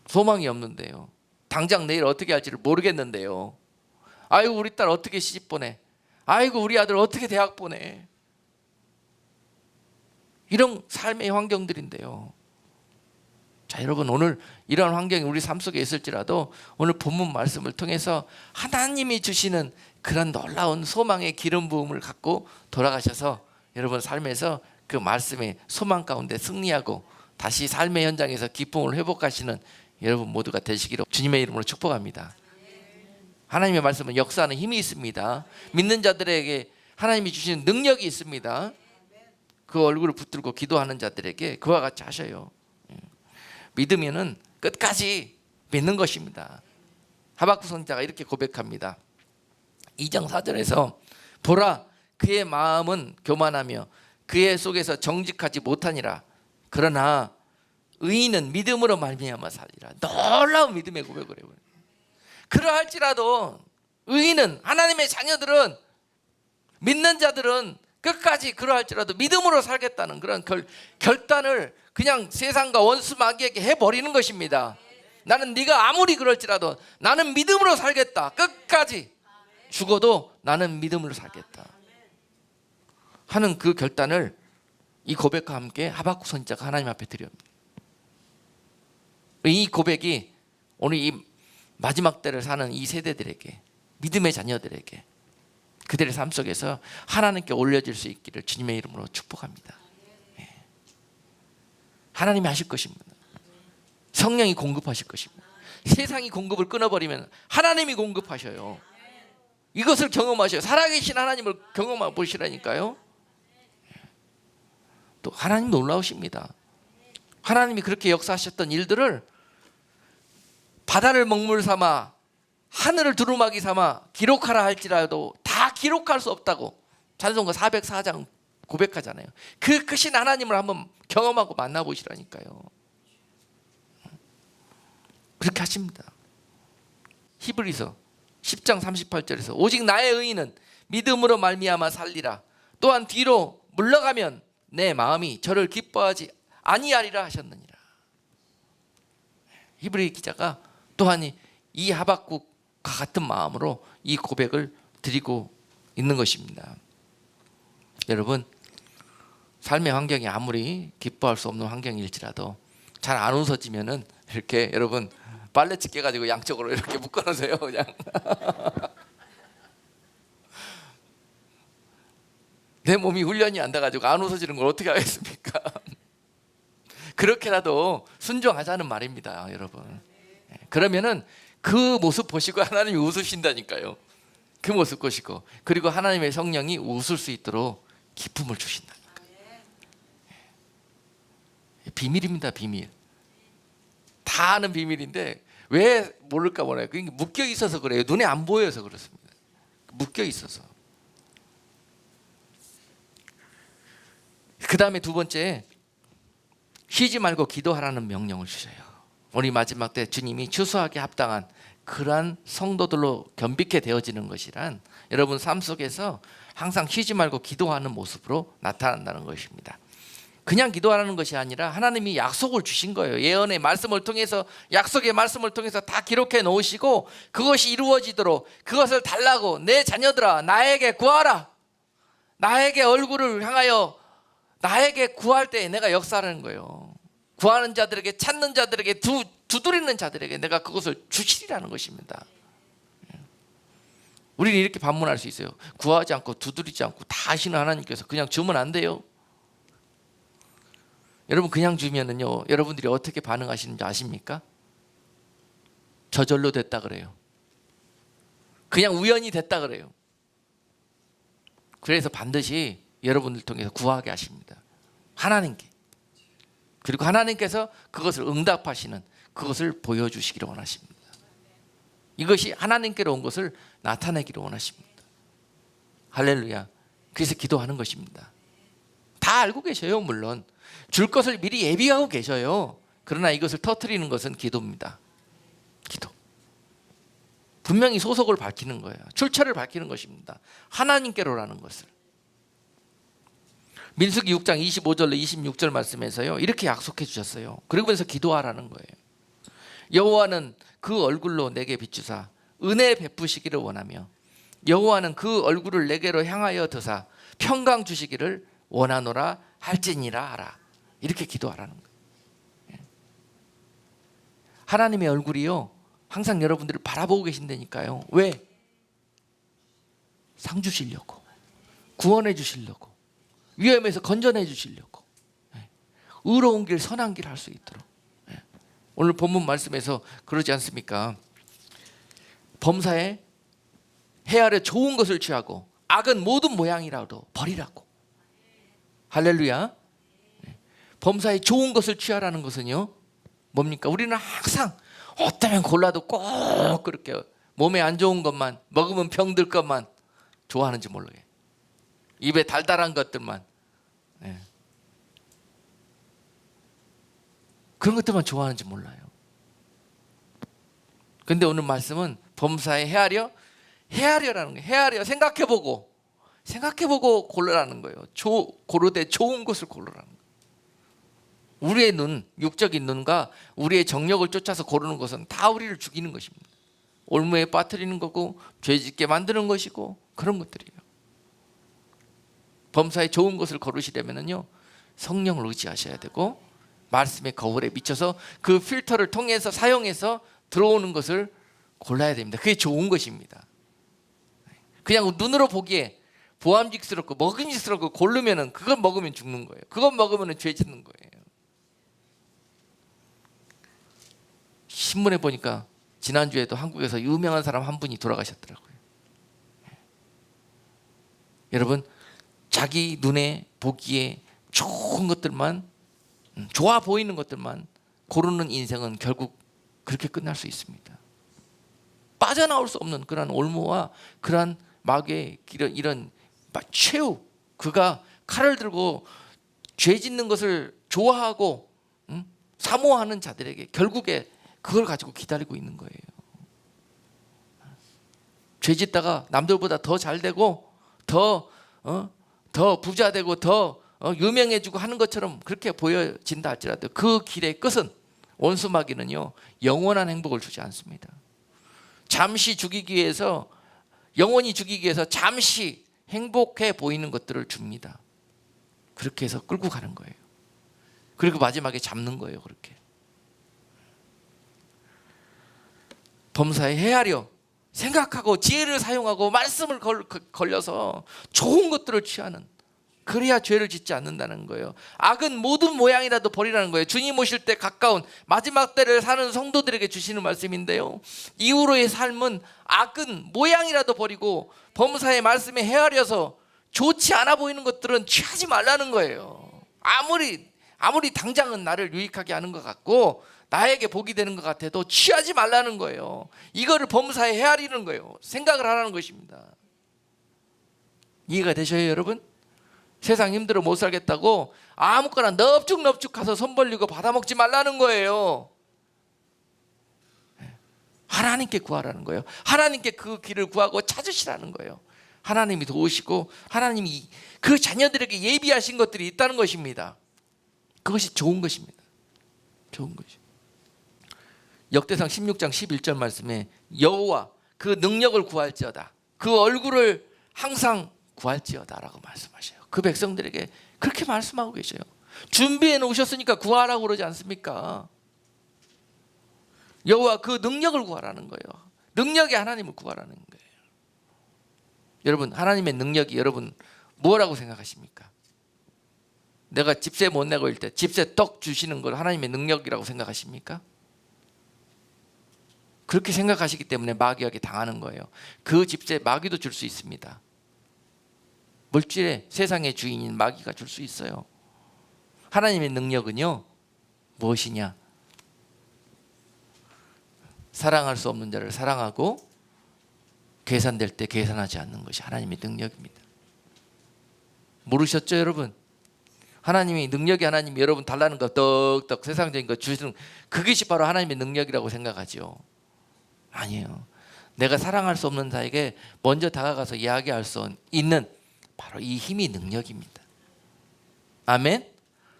소망이 없는데요. 당장 내일 어떻게 할지를 모르겠는데요. 아이고 우리 딸 어떻게 시집 보내? 아이고 우리 아들 어떻게 대학 보내? 이런 삶의 환경들인데요. 자 여러분 오늘 이런 환경이 우리 삶 속에 있을지라도 오늘 본문 말씀을 통해서 하나님이 주시는 그런 놀라운 소망의 기름 부음을 갖고 돌아가셔서 여러분 삶에서 그 말씀의 소망 가운데 승리하고 다시 삶의 현장에서 기쁨을 회복하시는 여러분 모두가 되시기를 주님의 이름으로 축복합니다. 하나님의 말씀은 역사하는 힘이 있습니다. 믿는 자들에게 하나님이 주시는 능력이 있습니다. 그 얼굴을 붙들고 기도하는 자들에게 그와 같이 하셔요. 믿으면은 끝까지 믿는 것입니다. 하박국 선지자가 이렇게 고백합니다. 2장 4절에서 보라 그의 마음은 교만하며 그의 속에서 정직하지 못하니라. 그러나 의인은 믿음으로 말미암아 살리라. 놀라운 믿음의 고백을 해요. 그러할지라도 의인은 하나님의 자녀들은 믿는 자들은 끝까지 그러할지라도 믿음으로 살겠다는 그런 결단을 그냥 세상과 원수 마귀에게 해버리는 것입니다. 나는 네가 아무리 그럴지라도 나는 믿음으로 살겠다. 끝까지 죽어도 나는 믿음으로 살겠다 하는 그 결단을 이 고백과 함께 하박국 선지자가 하나님 앞에 드립니다. 이 고백이 오늘 이 마지막 때를 사는 이 세대들에게 믿음의 자녀들에게 그들의 삶 속에서 하나님께 올려질 수 있기를 주님의 이름으로 축복합니다. 하나님이 하실 것입니다. 성령이 공급하실 것입니다. 세상이 공급을 끊어버리면 하나님이 공급하셔요. 이것을 경험하셔요. 살아계신 하나님을 경험해 보시라니까요. 또 하나님 놀라우십니다. 하나님이 그렇게 역사하셨던 일들을 바다를 먹물 삼아 하늘을 두루마기 삼아 기록하라 할지라도 다 기록할 수 없다고 찬송가 404장 고백하잖아요. 그 크신 하나님을 한번 경험하고 만나보시라니까요. 그렇게 하십니다. 히브리서 10장 38절에서 오직 나의 의인은 믿음으로 말미암아 살리라. 또한 뒤로 물러가면 내 마음이 저를 기뻐하지 아니하리라 하셨느니라. 히브리 기자가 또한 이 하박국과 같은 마음으로 이 고백을 드리고 있는 것입니다. 여러분 삶의 환경이 아무리 기뻐할 수 없는 환경일지라도 잘 안 웃어지면은 이렇게 여러분 빨래집 깨가지고 양쪽으로 이렇게 묶어놓으세요. 그냥 내 몸이 훈련이 안 돼가지고 안 웃어지는 걸 어떻게 하겠습니까? 그렇게라도 순종하자는 말입니다, 여러분. 그러면은 그 모습 보시고 하나님이 웃으신다니까요. 그 모습 보시고 그리고 하나님의 성령이 웃을 수 있도록 기쁨을 주신다니까. 비밀입니다, 비밀. 다 아는 비밀인데 왜 모를까 몰라요. 그게 묶여 있어서 그래요. 눈에 안 보여서 그렇습니다. 묶여 있어서. 그 다음에 두 번째, 쉬지 말고 기도하라는 명령을 주셔요. 우리 마지막 때 주님이 추수하기에 합당한 그러한 성도들로 겸비케 되어지는 것이란 여러분 삶 속에서 항상 쉬지 말고 기도하는 모습으로 나타난다는 것입니다. 그냥 기도하라는 것이 아니라 하나님이 약속을 주신 거예요. 예언의 말씀을 통해서, 약속의 말씀을 통해서 다 기록해 놓으시고 그것이 이루어지도록 그것을 달라고, 내 자녀들아 나에게 구하라, 나에게 얼굴을 향하여 나에게 구할 때 내가 역사하는 거예요. 구하는 자들에게, 찾는 자들에게 두 두드리는 자들에게 내가 그것을 주시리라는 것입니다. 우리는 이렇게 반문할 수 있어요. 구하지 않고 두드리지 않고 다 하시는 하나님께서 그냥 주면 안 돼요. 여러분 그냥 주면은요, 여러분들이 어떻게 반응하시는지 아십니까? 저절로 됐다 그래요. 그냥 우연히 됐다 그래요. 그래서 반드시 여러분들 통해서 구하게 하십니다. 하나님께. 그리고 하나님께서 그것을 응답하시는, 그것을 보여주시기를 원하십니다. 이것이 하나님께로 온 것을 나타내기를 원하십니다. 할렐루야. 그래서 기도하는 것입니다. 다 알고 계셔요. 물론 줄 것을 미리 예비하고 계셔요. 그러나 이것을 터뜨리는 것은 기도입니다. 기도. 분명히 소속을 밝히는 거예요. 출처를 밝히는 것입니다. 하나님께로라는 것을. 민수기 6장 25절로 26절 말씀에서요, 이렇게 약속해 주셨어요. 그러면서 기도하라는 거예요. 여호와는 그 얼굴로 내게 비추사 은혜 베푸시기를 원하며 여호와는 그 얼굴을 내게로 향하여 드사 평강 주시기를 원하노라 할지니라 하라. 이렇게 기도하라는 거예요. 하나님의 얼굴이요, 항상 여러분들을 바라보고 계신다니까요. 왜? 상 주시려고, 구원해 주시려고, 위험에서 건져내 주시려고, 의로운 길 선한 길 할 수 있도록. 오늘 본문 말씀에서 그러지 않습니까? 범사에 헤아려 좋은 것을 취하고 악은 모든 모양이라도 버리라고. 할렐루야. 범사에 좋은 것을 취하라는 것은요, 뭡니까? 우리는 항상 어쩌면 골라도 꼭 그렇게 몸에 안 좋은 것만, 먹으면 병들 것만 좋아하는지 몰라요. 입에 달달한 것들만, 그런 것들만 좋아하는지 몰라요. 근데 오늘 말씀은 범사에 헤아려라는 거예요. 헤아려, 생각해보고 고르라는 거예요. 고르되 좋은 것을 고르라는 거예요. 우리의 눈, 육적인 눈과 우리의 정력을 쫓아서 고르는 것은 다 우리를 죽이는 것입니다. 올무에 빠뜨리는 거고 죄짓게 만드는 것이고 그런 것들이에요. 범사에 좋은 것을 고르시려면요, 성령을 의지하셔야 되고 말씀의 거울에 비춰서 그 필터를 통해서 사용해서 들어오는 것을 골라야 됩니다. 그게 좋은 것입니다. 그냥 눈으로 보기에 보암직스럽고 먹음직스럽고 고르면은 그걸 먹으면 죽는 거예요. 그것 먹으면 죄 짓는 거예요. 신문에 보니까 지난주에도 한국에서 유명한 사람 한 분이 돌아가셨더라고요. 여러분, 자기 눈에 보기에 좋은 것들만, 좋아 보이는 것들만 고르는 인생은 결국 그렇게 끝날 수 있습니다. 빠져나올 수 없는 그런 올무와 그런 마귀의 이런 최후, 그가 칼을 들고 죄 짓는 것을 좋아하고 사모하는 자들에게 결국에 그걸 가지고 기다리고 있는 거예요. 죄 짓다가 남들보다 더 잘 되고 더 부자 되고 더 유명해지고 하는 것처럼 그렇게 보여진다 할지라도 그 길의 끝은, 원수마귀는요, 영원한 행복을 주지 않습니다. 잠시 죽이기 위해서, 영원히 죽이기 위해서 잠시 행복해 보이는 것들을 줍니다. 그렇게 해서 끌고 가는 거예요. 그리고 마지막에 잡는 거예요. 그렇게 범사에 헤아려 생각하고 지혜를 사용하고 말씀을 걸려서 좋은 것들을 취하는, 그래야 죄를 짓지 않는다는 거예요. 악은 모든 모양이라도 버리라는 거예요. 주님 오실 때 가까운 마지막 때를 사는 성도들에게 주시는 말씀인데요, 이후로의 삶은 악은 모양이라도 버리고 범사의 말씀에 헤아려서 좋지 않아 보이는 것들은 취하지 말라는 거예요. 아무리 당장은 나를 유익하게 하는 것 같고 나에게 복이 되는 것 같아도 취하지 말라는 거예요. 이거를 범사에 헤아리는 거예요. 생각을 하라는 것입니다. 이해가 되셔요, 여러분? 세상 힘들어 못 살겠다고 아무거나 넙죽넙죽 가서 손 벌리고 받아먹지 말라는 거예요. 하나님께 구하라는 거예요. 하나님께 그 길을 구하고 찾으시라는 거예요. 하나님이 도우시고 하나님이 그 자녀들에게 예비하신 것들이 있다는 것입니다. 그것이 좋은 것입니다. 좋은 것이. 역대상 16장 11절 말씀에 여호와 그 능력을 구할지어다, 그 얼굴을 항상 구할지어다 라고 말씀하셔요. 그 백성들에게 그렇게 말씀하고 계셔요. 준비해 놓으셨으니까 구하라고 그러지 않습니까? 여호와 그 능력을 구하라는 거예요. 능력의 하나님을 구하라는 거예요. 여러분, 하나님의 능력이 여러분 뭐라고 생각하십니까? 내가 집세 못 내고 있을 때 집세 떡 주시는 걸 하나님의 능력이라고 생각하십니까? 그렇게 생각하시기 때문에 마귀에게 당하는 거예요. 그 집세 마귀도 줄 수 있습니다. 물질의 세상의 주인인 마귀가 줄 수 있어요. 하나님의 능력은요 무엇이냐? 사랑할 수 없는 자를 사랑하고 계산될 때 계산하지 않는 것이 하나님의 능력입니다. 모르셨죠 여러분? 하나님이 능력이 하나님이 여러분 달라는 거 떡떡 세상적인 거 주시는 그것이 바로 하나님의 능력이라고 생각하죠. 아니에요. 내가 사랑할 수 없는 자에게 먼저 다가가서 이야기할 수 있는 바로 이 힘이 능력입니다. 아멘.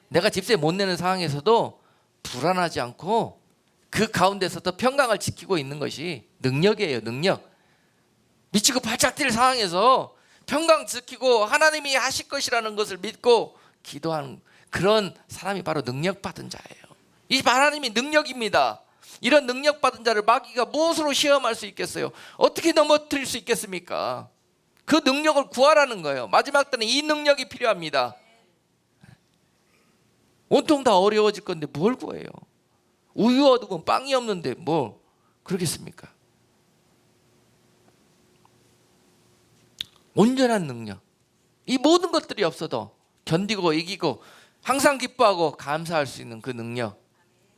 내가 집세 못 내는 상황에서도 불안하지 않고 그 가운데서도 평강을 지키고 있는 것이 능력이에요. 능력. 미치고 발작 뛸 상황에서 평강 지키고 하나님이 하실 것이라는 것을 믿고 기도하는 그런 사람이 바로 능력받은 자예요. 이 하나님이 능력입니다. 이런 능력받은 자를 마귀가 무엇으로 시험할 수 있겠어요? 어떻게 넘어뜨릴 수 있겠습니까? 그 능력을 구하라는 거예요. 마지막 때는 이 능력이 필요합니다. 온통 다 어려워질 건데 뭘 구해요? 우유 얻으면 빵이 없는데 뭐 그러겠습니까? 온전한 능력. 이 모든 것들이 없어도 견디고 이기고 항상 기뻐하고 감사할 수 있는 그 능력,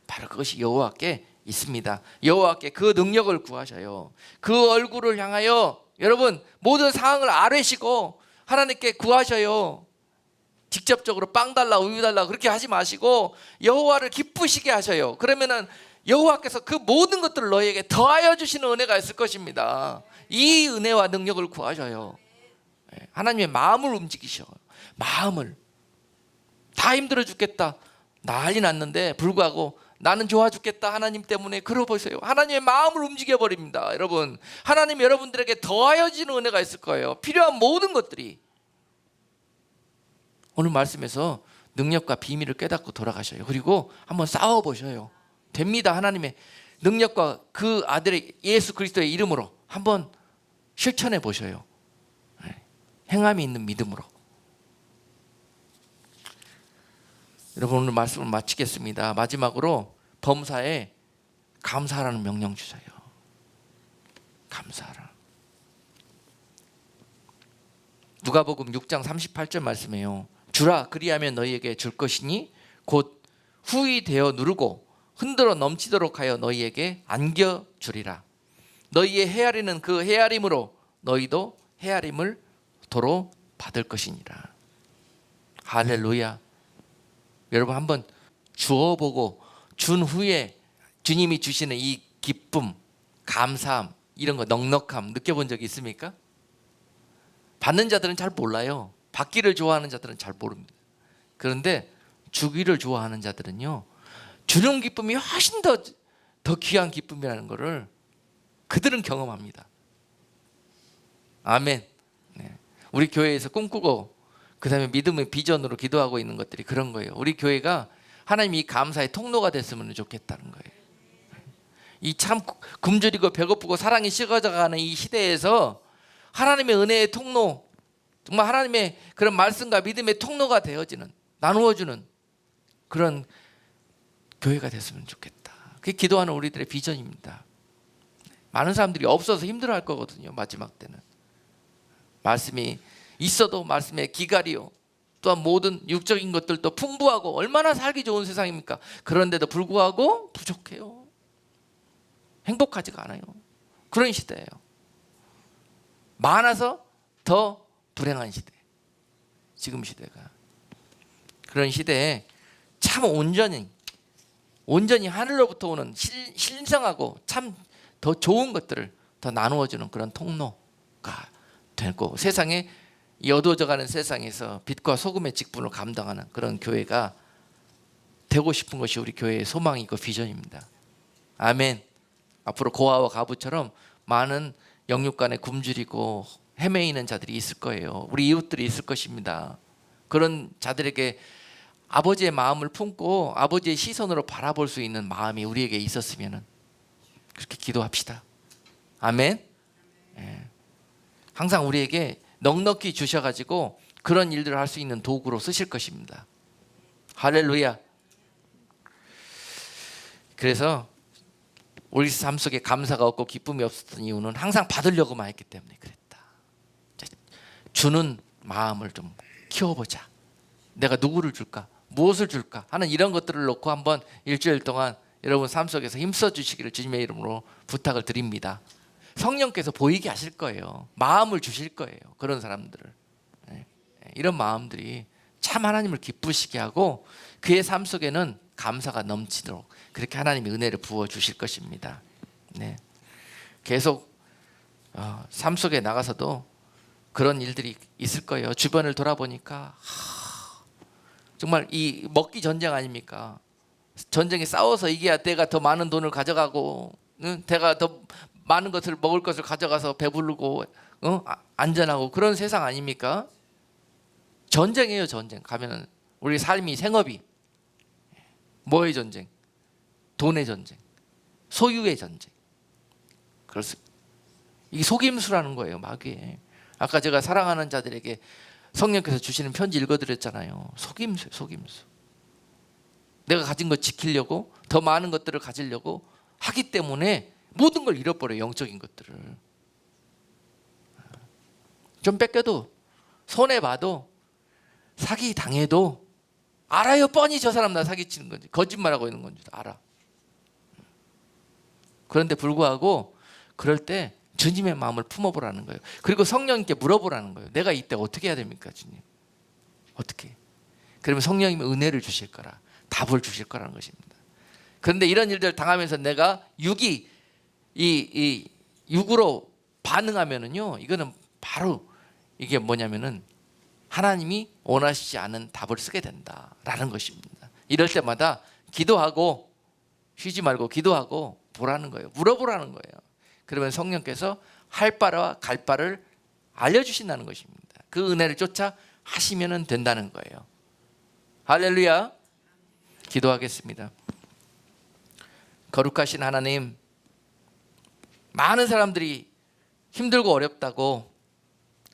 바로 그것이 여호와께 있습니다. 여호와께 그 능력을 구하셔요. 그 얼굴을 향하여 여러분 모든 상황을 아뢰시고 하나님께 구하셔요. 직접적으로 빵 달라 우유 달라 그렇게 하지 마시고 여호와를 기쁘시게 하셔요. 그러면은 여호와께서 그 모든 것들을 너희에게 더하여 주시는 은혜가 있을 것입니다. 이 은혜와 능력을 구하셔요. 하나님의 마음을 움직이셔. 마음을. 다 힘들어 죽겠다 난리 났는데 불구하고 나는 좋아 죽겠다 하나님 때문에. 그러보세요. 하나님의 마음을 움직여 버립니다. 여러분, 하나님 여러분들에게 더하여 주는 은혜가 있을 거예요. 필요한 모든 것들이. 오늘 말씀에서 능력과 비밀을 깨닫고 돌아가셔요. 그리고 한번 싸워보셔요. 됩니다. 하나님의 능력과 그 아들의 예수 그리스도의 이름으로 한번 실천해 보셔요. 행함이 있는 믿음으로. 여러분, 오늘 말씀을 마치겠습니다. 마지막으로 범사에 감사하라는 명령 주세요. 감사하라. 누가복음 6장 38절 말씀이에요. 주라 그리하면 너희에게 줄 것이니 곧 후히 되어 누르고 흔들어 넘치도록 하여 너희에게 안겨 주리라. 너희의 헤아리는 그 헤아림으로 너희도 헤아림을 도로 받을 것이니라. 할렐루야. 여러분 한번 주어보고 준 후에 주님이 주시는 이 기쁨, 감사함, 이런 거 넉넉함 느껴본 적이 있습니까? 받는 자들은 잘 몰라요. 받기를 좋아하는 자들은 잘 모릅니다. 그런데 주기를 좋아하는 자들은요, 주는 기쁨이 훨씬 더 귀한 기쁨이라는 것을 그들은 경험합니다. 아멘. 네. 우리 교회에서 꿈꾸고 그 다음에 믿음의 비전으로 기도하고 있는 것들이 그런 거예요. 우리 교회가 하나님이 감사의 통로가 됐으면 좋겠다는 거예요. 이 참 굶주리고 배고프고 사랑이 식어져가는 이 시대에서 하나님의 은혜의 통로, 정말 하나님의 그런 말씀과 믿음의 통로가 되어지는, 나누어주는 그런 교회가 됐으면 좋겠다. 그게 기도하는 우리들의 비전입니다. 많은 사람들이 없어서 힘들어할 거거든요. 마지막 때는 말씀이 있어도 말씀의 기갈이요, 또한 모든 육적인 것들도 풍부하고 얼마나 살기 좋은 세상입니까? 그런데도 불구하고 부족해요. 행복하지가 않아요. 그런 시대예요. 많아서 더 불행한 시대. 지금 시대가 그런 시대에 참 온전히 하늘로부터 오는 신성하고 참 더 좋은 것들을 더 나누어주는 그런 통로가 되고, 세상에 이 어두워져가는 세상에서 빛과 소금의 직분을 감당하는 그런 교회가 되고 싶은 것이 우리 교회의 소망이고 비전입니다. 아멘. 앞으로 고아와 가부처럼 많은 영육간에 굶주리고 헤매이는 자들이 있을 거예요. 우리 이웃들이 있을 것입니다. 그런 자들에게 아버지의 마음을 품고 아버지의 시선으로 바라볼 수 있는 마음이 우리에게 있었으면 그렇게 기도합시다. 아멘. 예. 항상 우리에게 넉넉히 주셔가지고 그런 일들을 할 수 있는 도구로 쓰실 것입니다. 할렐루야. 그래서 우리 삶 속에 감사가 없고 기쁨이 없었던 이유는 항상 받으려고만 했기 때문에 그랬다. 주는 마음을 좀 키워보자. 내가 누구를 줄까? 무엇을 줄까? 하는 이런 것들을 놓고 한번 일주일 동안 여러분 삶 속에서 힘써 주시기를 주님의 이름으로 부탁을 드립니다. 성령께서 보이게 하실 거예요. 마음을 주실 거예요. 그런 사람들을. 이런 마음들이 참 하나님을 기쁘시게 하고 그의 삶 속에는 감사가 넘치도록 그렇게 하나님이 은혜를 부어 주실 것입니다. 네. 계속 삶 속에 나가서도 그런 일들이 있을 거예요. 주변을 돌아보니까 정말 이 먹기 전쟁 아닙니까? 전쟁에 싸워서 이겨야 내가 더 많은 돈을 가져가고 내가 더 많은 것을 먹을 것을 가져가서 배부르고 안전하고 그런 세상 아닙니까? 전쟁이에요. 전쟁. 가면은 우리 삶이 생업이 뭐의 전쟁? 돈의 전쟁, 소유의 전쟁. 그렇습니다. 이게 속임수라는 거예요. 마귀에. 아까 제가 사랑하는 자들에게 성령께서 주시는 편지 읽어드렸잖아요. 속임수예요. 속임수. 내가 가진 것 지키려고 더 많은 것들을 가지려고 하기 때문에 모든 걸 잃어버려요. 영적인 것들을. 좀 뺏겨도 손해봐도 사기 당해도 알아요. 뻔히 저 사람 나 사기치는 건지 거짓말하고 있는 건지 알아. 그런데 불구하고 그럴 때 주님의 마음을 품어보라는 거예요. 그리고 성령님께 물어보라는 거예요. 내가 이때 어떻게 해야 됩니까, 주님? 어떻게? 그러면 성령님이 은혜를 주실 거라, 답을 주실 거라는 것입니다. 그런데 이런 일들을 당하면서 내가 육으로 반응하면은요, 이거는 바로 이게 뭐냐면은 하나님이 원하시지 않은 답을 쓰게 된다라는 것입니다. 이럴 때마다 기도하고 쉬지 말고 기도하고 보라는 거예요. 물어보라는 거예요. 그러면 성령께서 할 바와 갈 바를 알려주신다는 것입니다. 그 은혜를 쫓아 하시면 된다는 거예요. 할렐루야. 기도하겠습니다. 거룩하신 하나님, 많은 사람들이 힘들고 어렵다고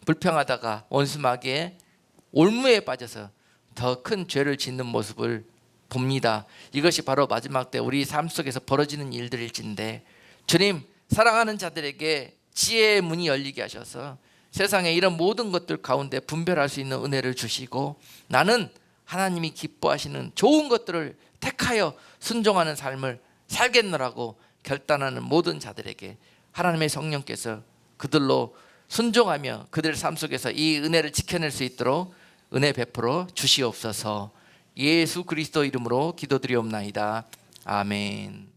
불평하다가 원수마귀의 올무에 빠져서 더 큰 죄를 짓는 모습을 봅니다. 이것이 바로 마지막 때 우리 삶 속에서 벌어지는 일들일진데, 주님, 사랑하는 자들에게 지혜의 문이 열리게 하셔서 세상에 이런 모든 것들 가운데 분별할 수 있는 은혜를 주시고, 나는 하나님이 기뻐하시는 좋은 것들을 택하여 순종하는 삶을 살겠노라고 결단하는 모든 자들에게 하나님의 성령께서 그들로 순종하며 그들 삶 속에서 이 은혜를 지켜낼 수 있도록 은혜 베풀어 주시옵소서. 예수 그리스도 이름으로 기도드리옵나이다. 아멘.